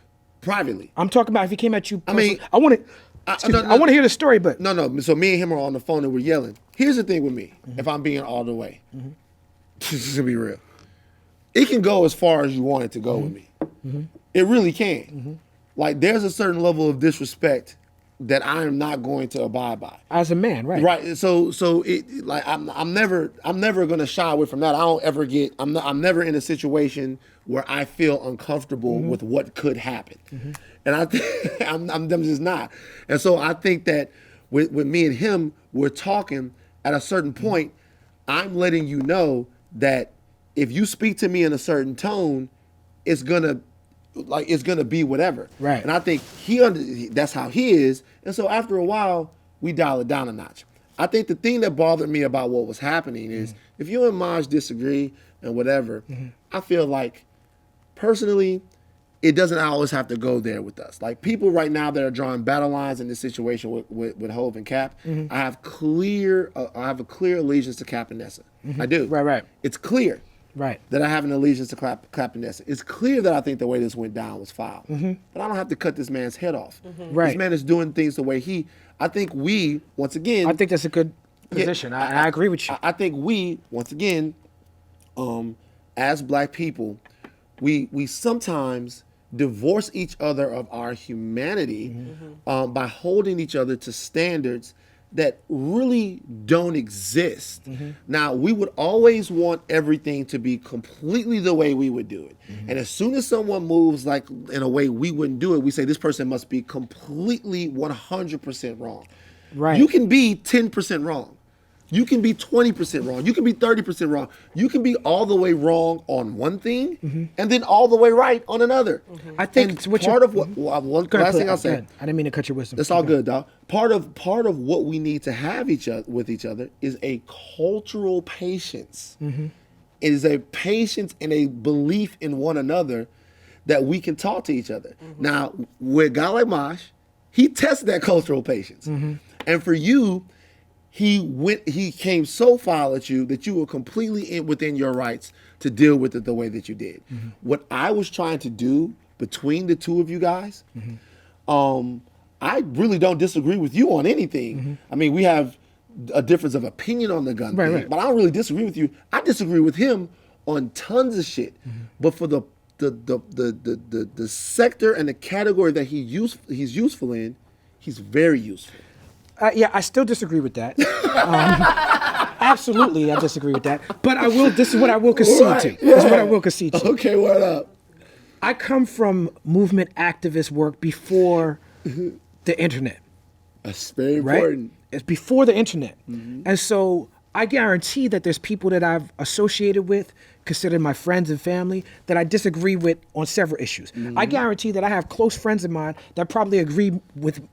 Privately. I'm talking about if he came at you personally. mean, I want to hear the story, but No. So me and him are on the phone and we're yelling. Here's the thing with me. If I'm being all the way, this is gonna be real. It can go as far as you want it to go with me. It really can. Like there's a certain level of disrespect that I am not going to abide by. as a man, right? Right. So it like I'm never gonna shy away from that. I don't ever get. I'm never in a situation where I feel uncomfortable with what could happen, and I think I'm just not. And so I think that with me and him, we're talking. At a certain point, I'm letting you know that if you speak to me in a certain tone, it's gonna be whatever. Right. And I think that's how he is. And so after a while, we dial it down a notch. I think the thing that bothered me about what was happening is if you and Maj disagree and whatever, I feel like personally, it doesn't always have to go there with us. Like people right now that are drawing battle lines in this situation with Hove and Cap, I have a clear allegiance to Cap and Nessa. I do. Right. It's clear. Right. that I have an allegiance to Clapton Nessa. It's clear that I think the way this went down was foul. But I don't have to cut this man's head off. Right. This man is doing things the way I think we, once again... I think that's a good position. I agree with you. I think we, once again, as black people, we sometimes divorce each other of our humanity by holding each other to standards that really don't exist. Now, we would always want everything to be completely the way we would do it. And as soon as someone moves like in a way we wouldn't do it, we say this person must be completely 100% wrong. Right. You can be 10% wrong. You can be 20% wrong. You can be 30% wrong. You can be all the way wrong on one thing and then all the way right on another. I think and part of what one last thing I'll say. I didn't mean to cut your wisdom. It's all good, dog. Part of what we need to have with each other is a cultural patience. It is a patience and a belief in one another that we can talk to each other. Now, with a guy like Maj, he tested that cultural patience. And for you, he came so foul at you that you were completely within your rights to deal with it the way that you did. What I was trying to do between the two of you guys, I really don't disagree with you on anything. I mean, we have a difference of opinion on the gun thing, but I don't really disagree with you. I disagree with him on tons of shit. But for the sector and the category that he's useful in, he's very useful. Yeah, I still disagree with that. Absolutely, I disagree with that. But this is what I will concede to. This is what I will concede to. Okay, what up? I come from movement activist work before the internet. That's very important. Right? It's before the internet. And so I guarantee that there's people that I've associated with, considered my friends and family, that I disagree with on several issues. I guarantee that I have close friends of mine that probably agree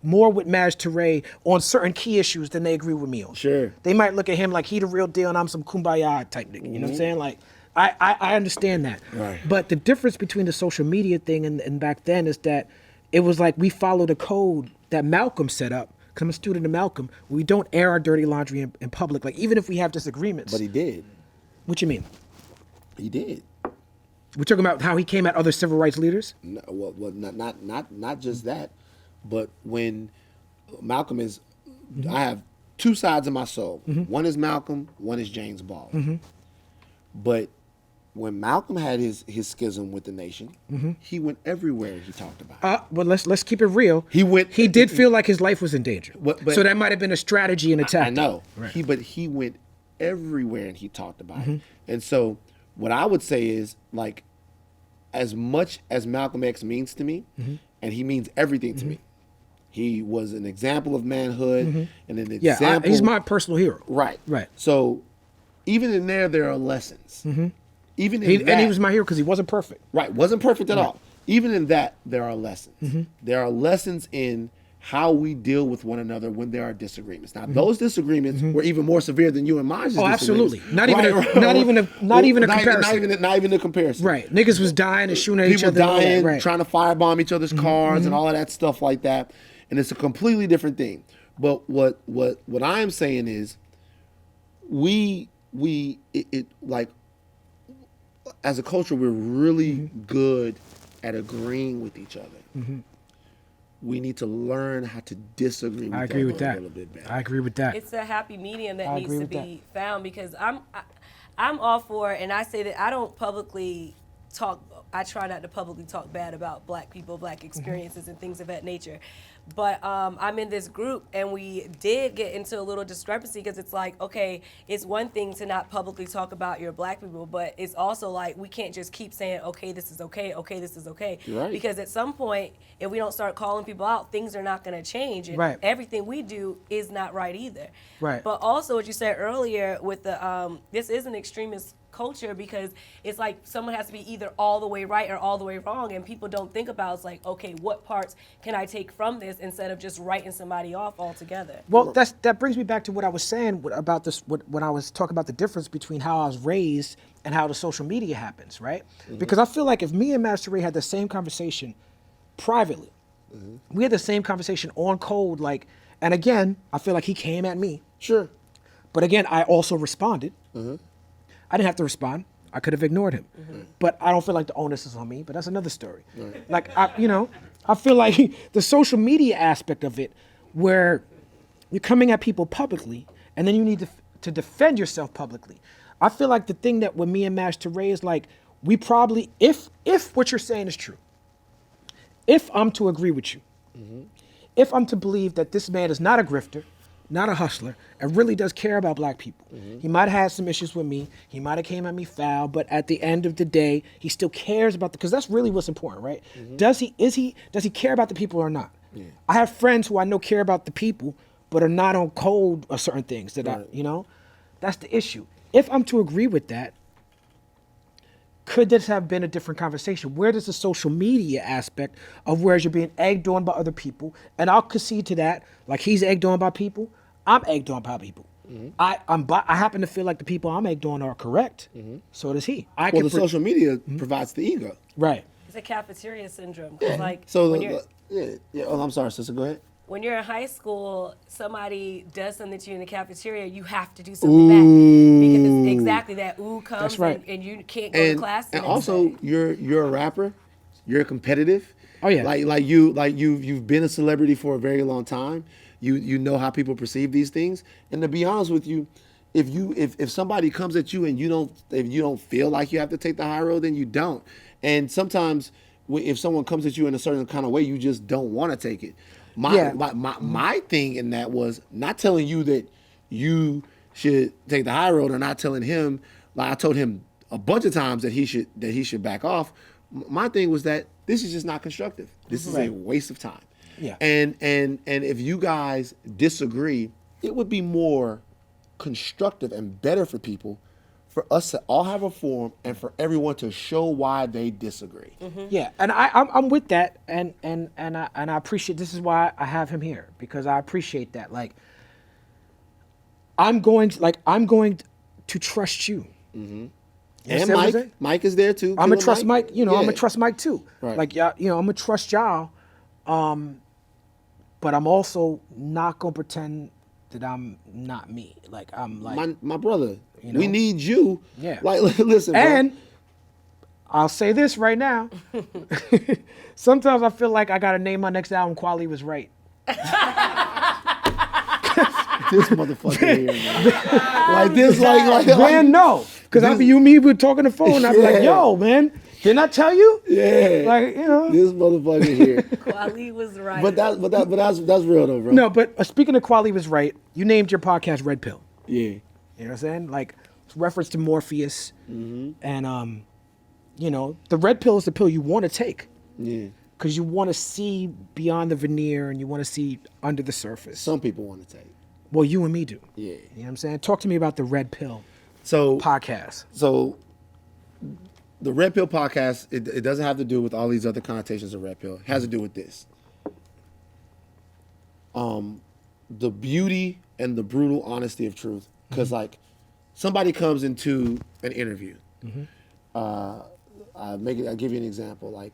more with Maj Toure on certain key issues than they agree with me on. Sure. They might look at him like he the real deal and I'm some kumbaya type nigga. You know what I'm saying? Like, I understand that. Right. But the difference between the social media thing and back then is that it was like we followed a code that Malcolm set up. Because I'm a student of Malcolm. We don't air our dirty laundry in public. Like, even if we have disagreements. But he did. What you mean? He did. We're talking about how he came at other civil rights leaders? No, well, not just that, but when Malcolm is, I have two sides of my soul. One is Malcolm, one is James Baldwin. But when Malcolm had his schism with the nation, he went everywhere he talked about. Well, let's keep it real. He did feel like his life was in danger. But so that might have been a strategy and attack. I know. Right. But he went everywhere and he talked about it. And so what I would say is, like, as much as Malcolm X means to me, and he means everything to me, he was an example of manhood and an example. He's my personal hero. Right. Right. So even in there are lessons. Even in that, and he was my hero because he wasn't perfect. Right. Wasn't perfect at all. Even in that, there are lessons. There are lessons in how we deal with one another when there are disagreements. Now, those disagreements were even more severe than you and Maj's disagreements. Absolutely. Not even a comparison. Not even a comparison. Right. Niggas was dying and shooting at each other. People dying, Right. trying to firebomb each other's cars and all of that stuff like that. And it's a completely different thing. But what I am saying is, like, as a culture, we're really good at agreeing with each other. We need to learn how to disagree with I agree with a that. little bit better. I agree with that. It's a happy medium that I needs agree to with be found, because I'm all for it, and I say that I don't publicly talk. I try not to publicly talk bad about Black people, Black experiences, and things of that nature. But I'm in this group, and we did get into a little discrepancy, because it's like, okay, it's one thing to not publicly talk about your Black people, but it's also like we can't just keep saying, okay, this is okay, this is okay. Right. Because at some point, if we don't start calling people out, things are not going to change. And everything we do is not right either. Right. But also what you said earlier with the, this is an extremist culture, because it's like someone has to be either all the way right or all the way wrong, and people don't think about, it's like, okay, what parts can I take from this instead of just writing somebody off altogether. Well, that brings me back to what I was saying about this, when I was talking about the difference between how I was raised and how the social media happens, right? Because I feel like if me and Maj Toure had the same conversation privately, we had the same conversation on code, like, and again, I feel like he came at me. Sure. But again, I also responded. I didn't have to respond. I could have ignored him. But I don't feel like the onus is on me, but that's another story. Like, I feel like the social media aspect of it, where you're coming at people publicly, and then you need to defend yourself publicly. I feel like the thing that with me and Maj Toure is like, we probably, if what you're saying is true, if I'm to agree with you, if I'm to believe that this man is not a grifter, not a hustler, and really does care about black people. He might have had some issues with me. He might have came at me foul, but at the end of the day, he still cares about because that's really what's important, right? Does he care about the people or not? I have friends who I know care about the people, but are not on code or certain things that that's the issue. If I'm to agree with that, could this have been a different conversation? Where does the social media aspect of where you're being egged on by other people, and I'll concede to that, like he's egged on by people, I'm egged on by people. I happen to feel like the people I'm egged on are correct. So does he. The social media provides the ego. Right. It's a cafeteria syndrome. 'Cause, like, So when you're, Oh, I'm sorry, sister. Go ahead. when you're in high school, somebody does something to you in the cafeteria, you have to do something back because it's exactly that ooh comes That's right. and you can't go to class. And also, you're a rapper. You're competitive. Oh, yeah. You've been a celebrity for a very long time. You know how people perceive these things. And to be honest with you, if somebody comes at you and you don't feel like you have to take the high road, then you don't. And sometimes if someone comes at you in a certain kind of way, you just don't want to take it. My thing in that was not telling you that you should take the high road, or not telling him, like I told him a bunch of times that he should back off. My thing was that this is just not constructive. This is a waste of time. Yeah. And if you guys disagree, it would be more constructive and better for people for us to all have a forum and for everyone to show why they disagree. Yeah, and I'm with that, and I appreciate. This is why I have him here, because I appreciate that. Like, I'm going to trust you. You And understand what I'm saying? Mike is there too. I'm gonna Killer trust Mike. I'm Yeah. gonna trust Mike too. Right. Like, y'all, I'm gonna trust y'all. But I'm also not gonna pretend that I'm not me. Like, I'm like my brother. You know? We need you. Yeah. Like, listen, bro. And I'll say this right now. Sometimes I feel like I gotta name my next album Kweli Was Right. This motherfucker here, man. Like this, like Man, no. Because I be we were talking on the phone, I'd be like, yo, man, didn't I tell you? Yeah. Like, This motherfucker here. Kweli was right. But that's real though, bro. No, but speaking of Kweli Was Right, you named your podcast Red Pill. Yeah. You know what I'm saying? Like, it's reference to Morpheus. And, the red pill is the pill you want to take. Yeah. Because you want to see beyond the veneer and you want to see under the surface. Some people want to take. Well, you and me do. Yeah. You know what I'm saying? Talk to me about the Red Pill So podcast. So the Red Pill podcast, it doesn't have to do with all these other connotations of Red Pill. It has to do with this. The beauty and the brutal honesty of truth. Because like somebody comes into an interview. I'll give you an example. Like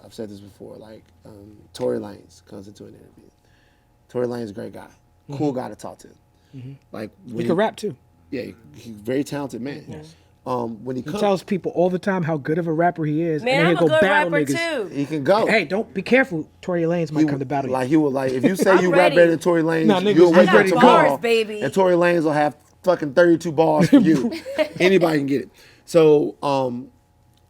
I've said this before. Like Tory Lanez comes into an interview. Tory Lanez is a great guy, cool guy to talk to. Like He can rap too. Yeah, he's a very talented man. When he tells people all the time how good of a rapper he is. Man, and I'm then a he'll good go battle rapper niggas. too. he can go. Hey, don't be careful. Tory Lanez might come to battle you. Like he would like if you say I'm you ready. rap better than Tory Lanez, Nah, niggas, you'll I win got the bars, ball, baby. and Tory Lanez will have fucking 32 bars for you. Anybody can get it. So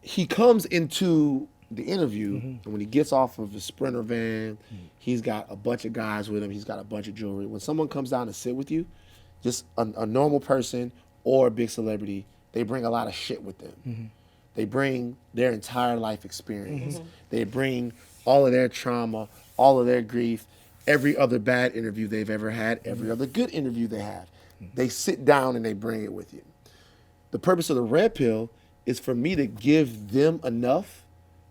he comes into the interview, and when he gets off of his Sprinter van, he's got a bunch of guys with him. He's got a bunch of jewelry. When someone comes down to sit with you, just a normal person or a big celebrity, they bring a lot of shit with them. They bring their entire life experience. They bring all of their trauma, all of their grief, every other bad interview they've ever had, every other good interview they have. They sit down and they bring it with you. The purpose of the Red Pill is for me to give them enough.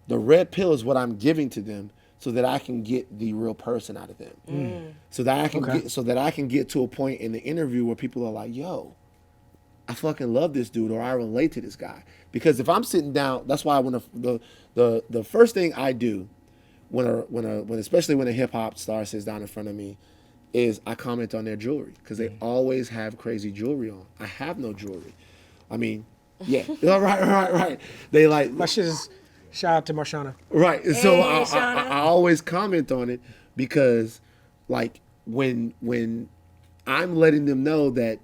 The Red Pill is what I'm giving to them so that I can get the real person out of them. So that I can get to a point in the interview where people are like, yo, I fucking love this dude, or I relate to this guy. Because if I'm sitting down, that's why when the first thing I do especially when a hip hop star sits down in front of me is I comment on their jewelry, because they always have crazy jewelry on. I have no jewelry. I mean, Yeah, right. They like My shit is shout out to Marshana. right. And so Hey, I Shauna. always comment on it because like when I'm letting them know that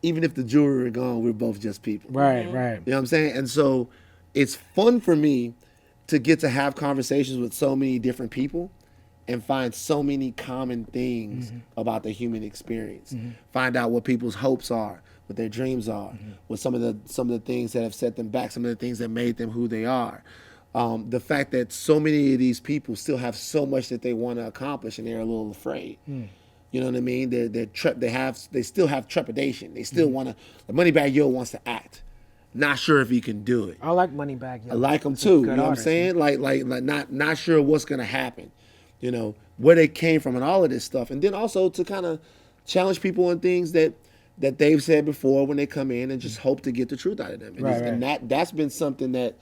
even if the jewelry are gone, we're both just people. Right. You know what I'm saying? And so it's fun for me to get to have conversations with so many different people and find so many common things about the human experience. Find out what people's hopes are, what their dreams are, what some of the things that have set them back, some of the things that made them who they are. The fact that so many of these people still have so much that they want to accomplish and they're a little afraid. You know what I mean? They still have trepidation. They still want to. The Moneybagg Yo wants to act, not sure if he can do it. I like Moneybagg Yo. I like him He's a too. You good know artist, what I'm saying? Like not sure what's gonna happen. You know where they came from and all of this stuff, and then also to kind of challenge people on things that they've said before when they come in, and just hope to get the truth out of them. And, and that's been something that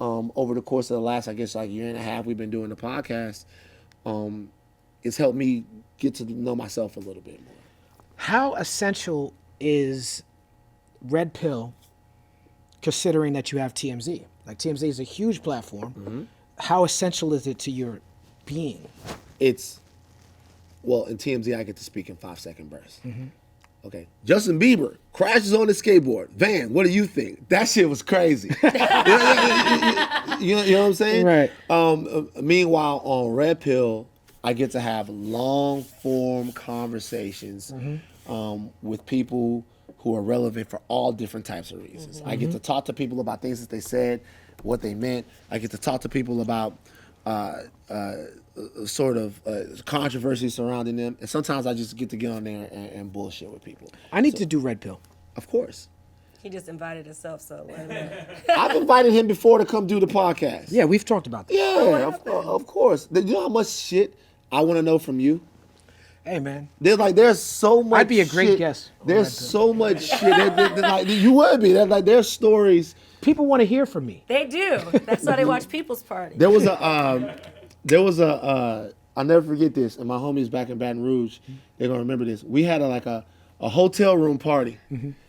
over the course of the last, I guess, like year and a half, we've been doing the podcast. It's helped me get to know myself a little bit more. How essential is Red Pill, considering that you have TMZ? Like TMZ is a huge platform. How essential is it to your being? It's, well, in TMZ, I get to speak in 5-second bursts. Okay. Justin Bieber crashes on his skateboard. Van, what do you think? That shit was crazy. you know what I'm saying? Right. Meanwhile, on Red Pill, I get to have long form conversations with people who are relevant for all different types of reasons. I get to talk to people about things that they said, what they meant. I get to talk to people about sort of controversy surrounding them. And sometimes I just get to get on there and bullshit with people. I need to do Red Pill. Of course. He just invited himself, so let him know. I've invited him before to come do the podcast. Yeah, we've talked about that. Yeah, of course. You know how much shit I want to know from you? Hey, man. There's so much. I'd be a great shit. guest on There's Red Pill. so much shit. Like, you would be. There's stories. People want to hear from me. They do. That's why they watch People's Party. There was I'll never forget this. And my homies back in Baton Rouge, they're gonna remember this. We had a hotel room party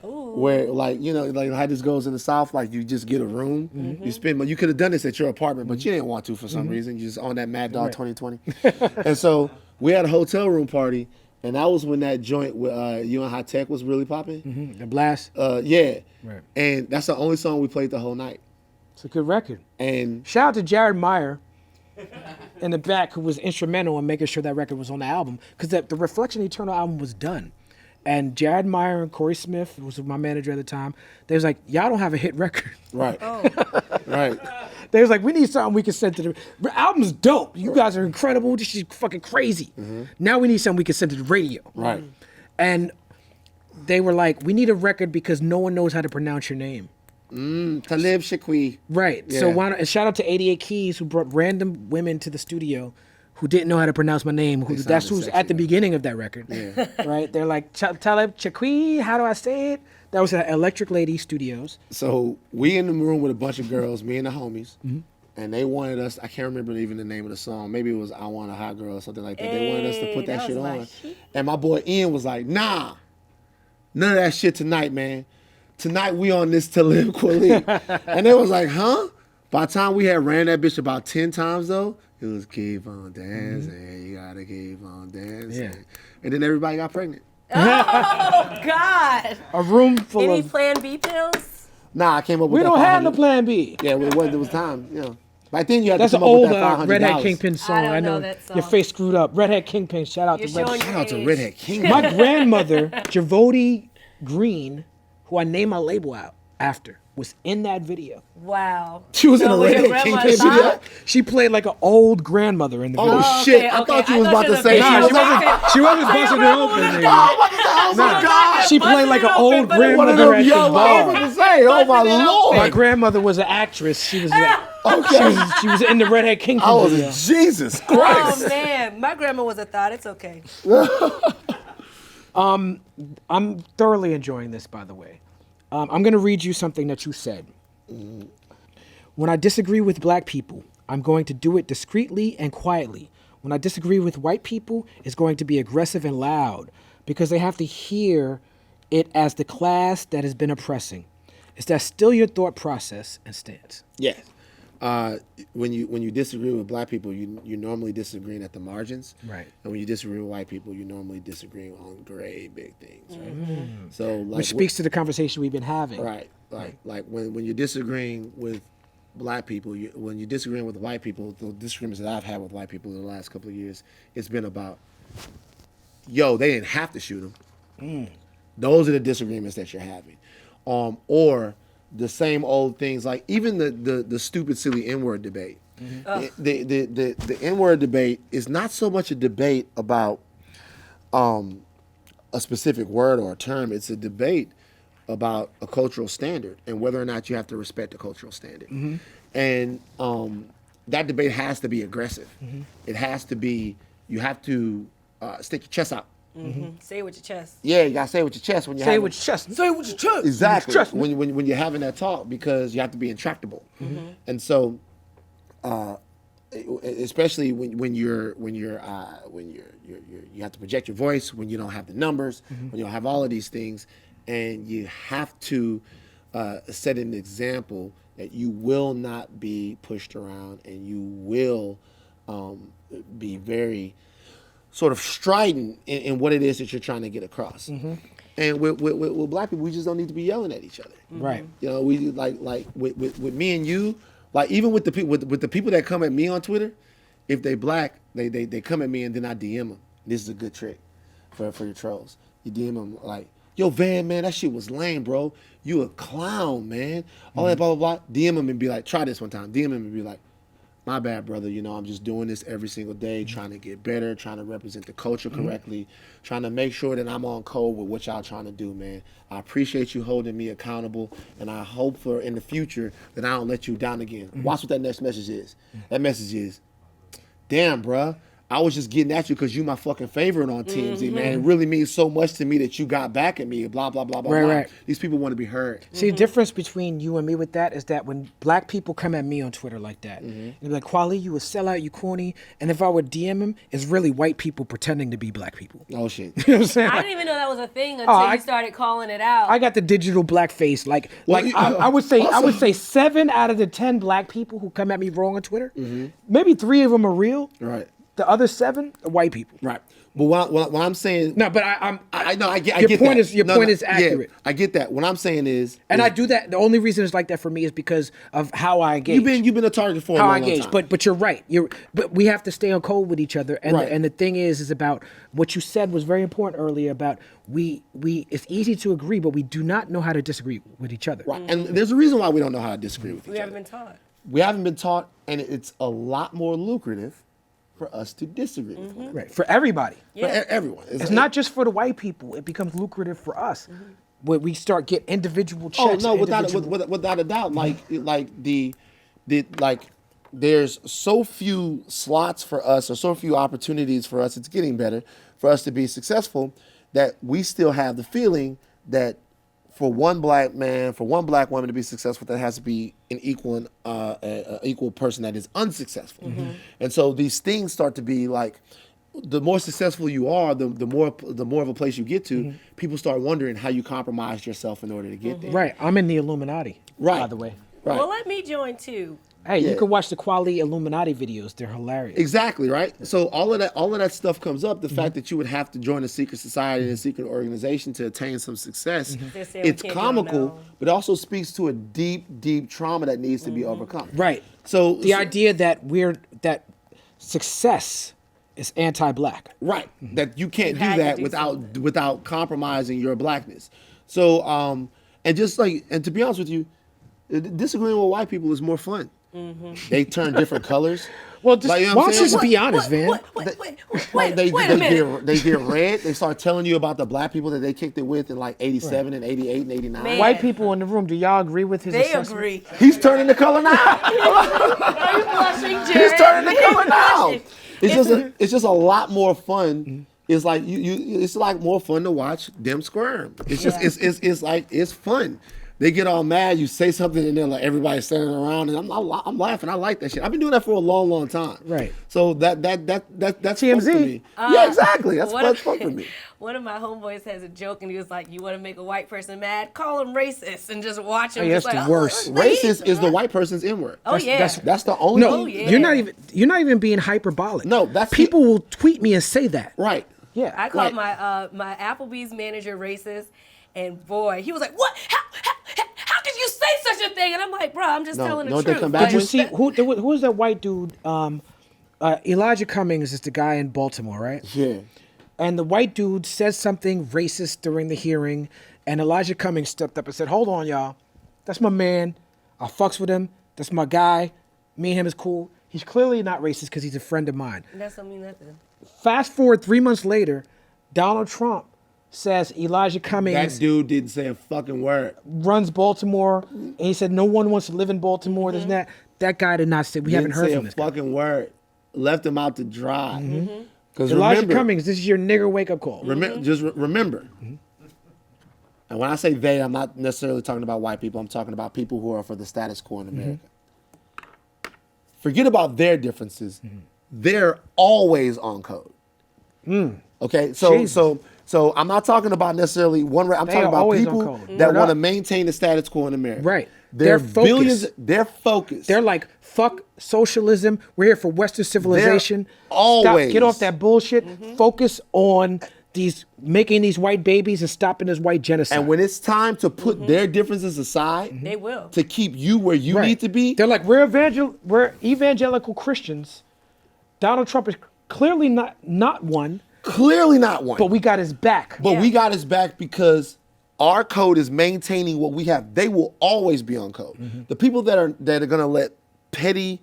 where, like, you know, like how this goes in the South, like you just get a room, you spend. You could have done this at your apartment, but you didn't want to for some reason. You just on that Mad Dog 2020, and so we had a hotel room party, and that was when that joint with you and Hi-Tek was really popping. The Blast. Yeah, Right. and that's the only song we played the whole night. It's a good record. And Shout out to Jared Meyer in the back, who was instrumental in making sure that record was on the album, because the Reflection Eternal album was done. And Jared Meyer and Corey Smith, who was my manager at the time, they was like, y'all don't have a hit record. right, right. They was like, we need something we can send to the album's dope. You guys are incredible. This is fucking crazy. Now we need something we can send to the radio. Right. And they were like, we need a record because no one knows how to pronounce your name. Talib Kweli. Right. So Yeah. why don't, and shout out to 88 Keys, who brought random women to the studio who didn't know how to pronounce my name. That's sounded who's sexy, at the though. beginning of that record. Yeah. Right. They're like, Talib Kweli, how do I say it? That was at Electric Lady Studios. So we in the room with a bunch of girls, me and the homies, and they wanted us. I can't remember even the name of the song. Maybe it was "I Want a Hot Girl" or something like that. They wanted us to put that that shit was my on, shit. and my boy Ian was like, "Nah, none of that shit tonight, man. Tonight we on this Talib Kweli." And they was like, "Huh?" By the time we had ran that bitch about 10 times though, it was keep on dancing, you gotta keep on dancing, Yeah. and then everybody got pregnant. Oh, God. A room full Any of. Plan B pills? Nah, I came up with We that don't have no 500 plan B. Yeah, it was time. You know, back then you had That's to an come up with old that $500. Red Hat Kingpin song. I don't I know know that your song. face screwed up. Red Hat Kingpin. Shout out You're to Red showing Hat. Shout out to age. Red Hat King. My grandmother, Javodi Green, who I named my label out after, was in that video. Wow. She was in So a was Red your Hat grandma Kingpin video. shocked? She played like an old grandmother in the video. Oh, Oh, shit! okay, I okay. thought you I was thought about you to was say. about She to was say- like, She wasn't busting it open. nigga. oh my God! She played like an old One of grandmother them at the young bar. ones to say. Oh my Lord! My grandmother was an actress. She was she was in the Red Hat Kingpin I was video. Jesus Oh, Christ. man. My grandma was a thought. It's okay. I'm thoroughly enjoying this, by the way. I'm going to read you something that you said. When I disagree with black people, I'm going to do it discreetly and quietly. When I disagree with white people, it's going to be aggressive and loud because they have to hear it as the class that has been oppressing. Is that still your thought process and stance? Yes. When you disagree with black people, you're normally disagreeing at the margins. Right. And when you disagree with white people, you normally disagree on great big things. Right. So like, Which speaks to the conversation we've been having. right. Like when you're disagreeing with black people, when you're disagreeing with white people, the disagreements that I've had with white people in the last couple of years, it's been about, yo, they didn't have to shoot them. Those are the disagreements that you're having. Or the same old things, like even the stupid, silly N-word debate. The N-word debate is not so much a debate about a specific word or a term. It's a debate about a cultural standard and whether or not you have to respect a cultural standard. And that debate has to be aggressive. It has to be, you have to stick your chest out. Say it with your chest. Yeah, you gotta say it with your chest when you Say it with your chest. Say it with your chest. Exactly. Trust me. When you're having that talk, because you have to be intractable. And so, especially when you have to project your voice, when you don't have the numbers, when you don't have all of these things, and you have to set an example that you will not be pushed around, and you will be very sort of strident in what it is that you're trying to get across. And with black people, we just don't need to be yelling at each other. Right. You know, we like with me and you, like even with the people with the people that come at me on Twitter, if they black, they come at me and then I DM them. This is a good trick for your trolls. You DM them like, yo, Van, man, that shit was lame, bro. You a clown, man. All that blah, blah, blah. DM them and be like, try this one time. DM them and be like, my bad, brother. You know, I'm just doing this every single day, trying to get better, trying to represent the culture correctly, trying to make sure that I'm on code with what y'all trying to do, man. I appreciate you holding me accountable, and I hope for in the future that I don't let you down again. Watch what that next message is. That message is, damn, bruh, I was just getting at you because you my fucking favorite on TMZ, man. It really means so much to me that you got back at me, blah, blah, blah, blah, blah. Right. These people want to be heard. See, the difference between you and me with that is that when black people come at me on Twitter like that, they'd be like, Kweli, you a sellout, you corny. And if I would DM him, it's really white people pretending to be black people. Oh, shit. You know what I'm saying? I didn't even know that was a thing until I you started calling it out. I got the digital blackface. I would say 7 out of the 10 black people who come at me wrong on Twitter, maybe 3 of them are real. Right. The other 7 are white people. Right. But what I'm saying... No, but I know, I get your point that. Your point is accurate. Yeah, I get that. What I'm saying is... And I do that. The only reason it's like that for me is because of how I engage. You've been a target for a how long, I engage. long time. But you're right. But we have to stay on code with each other. And Right. and the thing is about what you said was very important earlier about we it's easy to agree, but we do not know how to disagree with each other. Right. And there's a reason why we don't know how to disagree with each we other. haven't been taught. We haven't been taught, and it's a lot more lucrative for us to disagree with one another. Right. For everybody. For everyone. It's not just for the white people. It becomes lucrative for us. When we start get individual checks. Oh no, without a doubt. There's so few slots for us, or so few opportunities for us. It's getting better for us to be successful, that we still have the feeling that for one black man, for one black woman to be successful, there has to be an equal person that is unsuccessful. And so these things start to be like, the more successful you are, the more of a place you get to, people start wondering how you compromised yourself in order to get there. Right. I'm in the Illuminati. Right. By the way. Right. Well, let me join too. Hey, Yeah. you can watch the Kweli Illuminati videos. They're hilarious. Exactly, right? So all of that stuff comes up. The fact that you would have to join a secret society and a secret organization to attain some success, They're saying we it's Oh, can't do comical, no. but it also speaks to a deep, deep trauma that needs to be overcome. Right. So The idea that success is anti-black. right, that you can't You do had to that do without compromising your blackness. So and to be honest with you, disagreeing with white people is more fun. They turn different colors. Well, just, you know why what I'm don't you saying? just be honest, Van? Wait a minute. They get red. They start telling you about the black people that they kicked it with in like 87 and 88 and 89. Man. White people in the room, do y'all agree with his They assessment? agree. He's turning the color now. Are you blushing, Jared? He's turning the color now. Blushing. It's just a lot more fun. It's like it's like more fun to watch them squirm. It's just it's fun. they get all mad. You say something, and then like everybody's standing around, and I'm laughing. I like that shit. I've been doing that for a long, long time. Right. So that's TMZ. fun for me. Yeah, exactly. That's fun for me. One of my homeboys has a joke, and he was like, "You want to make a white person mad? Call him racist, and just watch him." Oh, yeah, just that's like, the worst. Racist is the white person's N-word. Oh yeah. That's the only. No, Oh, yeah. you're not even being hyperbolic. No, that's the- people will tweet me and say that. Right. Yeah. I called Right. my Applebee's manager racist, and boy, he was like, "What? How could you say such a thing?" And I'm like, "Bro, I'm just No, telling know the what they truth." come back Did you with? see who's that white dude? Elijah Cummings is the guy in Baltimore, right? Yeah. And the white dude says something racist during the hearing, and Elijah Cummings stepped up and said, "Hold on, y'all. That's my man. I fucks with him. That's my guy. Me and him is cool. He's clearly not racist because he's a friend of mine." That's don't mean nothing. Fast forward 3 months later, Donald Trump says Elijah That Cummings dude didn't say a fucking word. runs Baltimore, and he said no one wants to live in Baltimore. This and that. That guy did not say. We haven't heard say from a this guy. fucking word. Left him out to dry. Because Elijah remember, Cummings, this is your nigger wake up call. remember. And when I say they, I'm not necessarily talking about white people. I'm talking about people who are for the status quo in America. Forget about their differences. They're always on code. Okay, so I'm not talking about necessarily one. I'm They talking are about always people on code. that Word want to up. maintain the status quo in America. Right. They're They're focused. billions. They're focused. They're like, fuck socialism. We're here for Western civilization. always- Get off that bullshit. Focus on making these white babies and stopping this white genocide. and when it's time to put their differences aside, They will. to keep you where you Right. need to be. They're like, we're evangelical Christians. Donald Trump is clearly not one, Clearly not one. but we got his back. But we got his back because our code is maintaining what we have. They will always be on code. The people that are gonna let petty,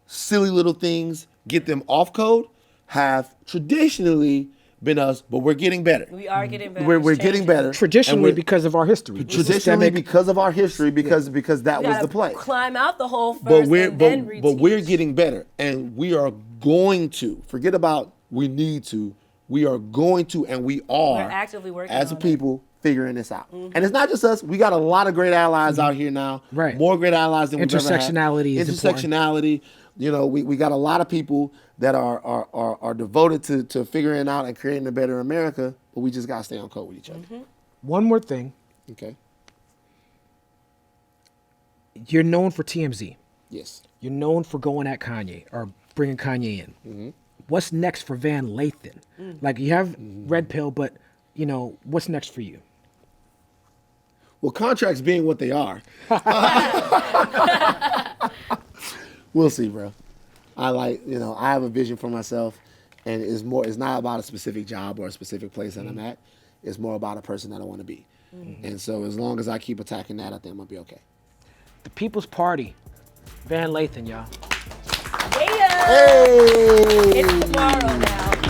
silly little things get them off code have traditionally been us, but we're getting better. We are getting better. We're It's getting changing. better. Traditionally, And we're- because of our history. traditionally Systemic- because of our history, because that You was gotta the play. Climb out the hole first, But we're and then but we're reteach. getting better, and we are going to forget about we need to. We are going to, and we are We're actively working as a on it. people figuring this out. And it's not just us. We got a lot of great allies out here now. Right. More great allies than we've ever had. Intersectionality is important. Intersectionality. You know, we got a lot of people that are devoted to figuring out and creating a better America. But we just gotta stay on code with each other. One more thing. Okay. You're known for TMZ. Yes. You're known for going at Kanye or bringing Kanye in. What's next for Van Lathan? Like, you have Red Pill, but, what's next for you? Well, contracts being what they are, we'll see, bro. I have a vision for myself, and it's not about a specific job or a specific place that I'm at. It's more about a person that I want to be. And so as long as I keep attacking that, I think I'm gonna be okay. The People's Party. Van Lathan, y'all. Yeah. Hey! It's tomorrow now.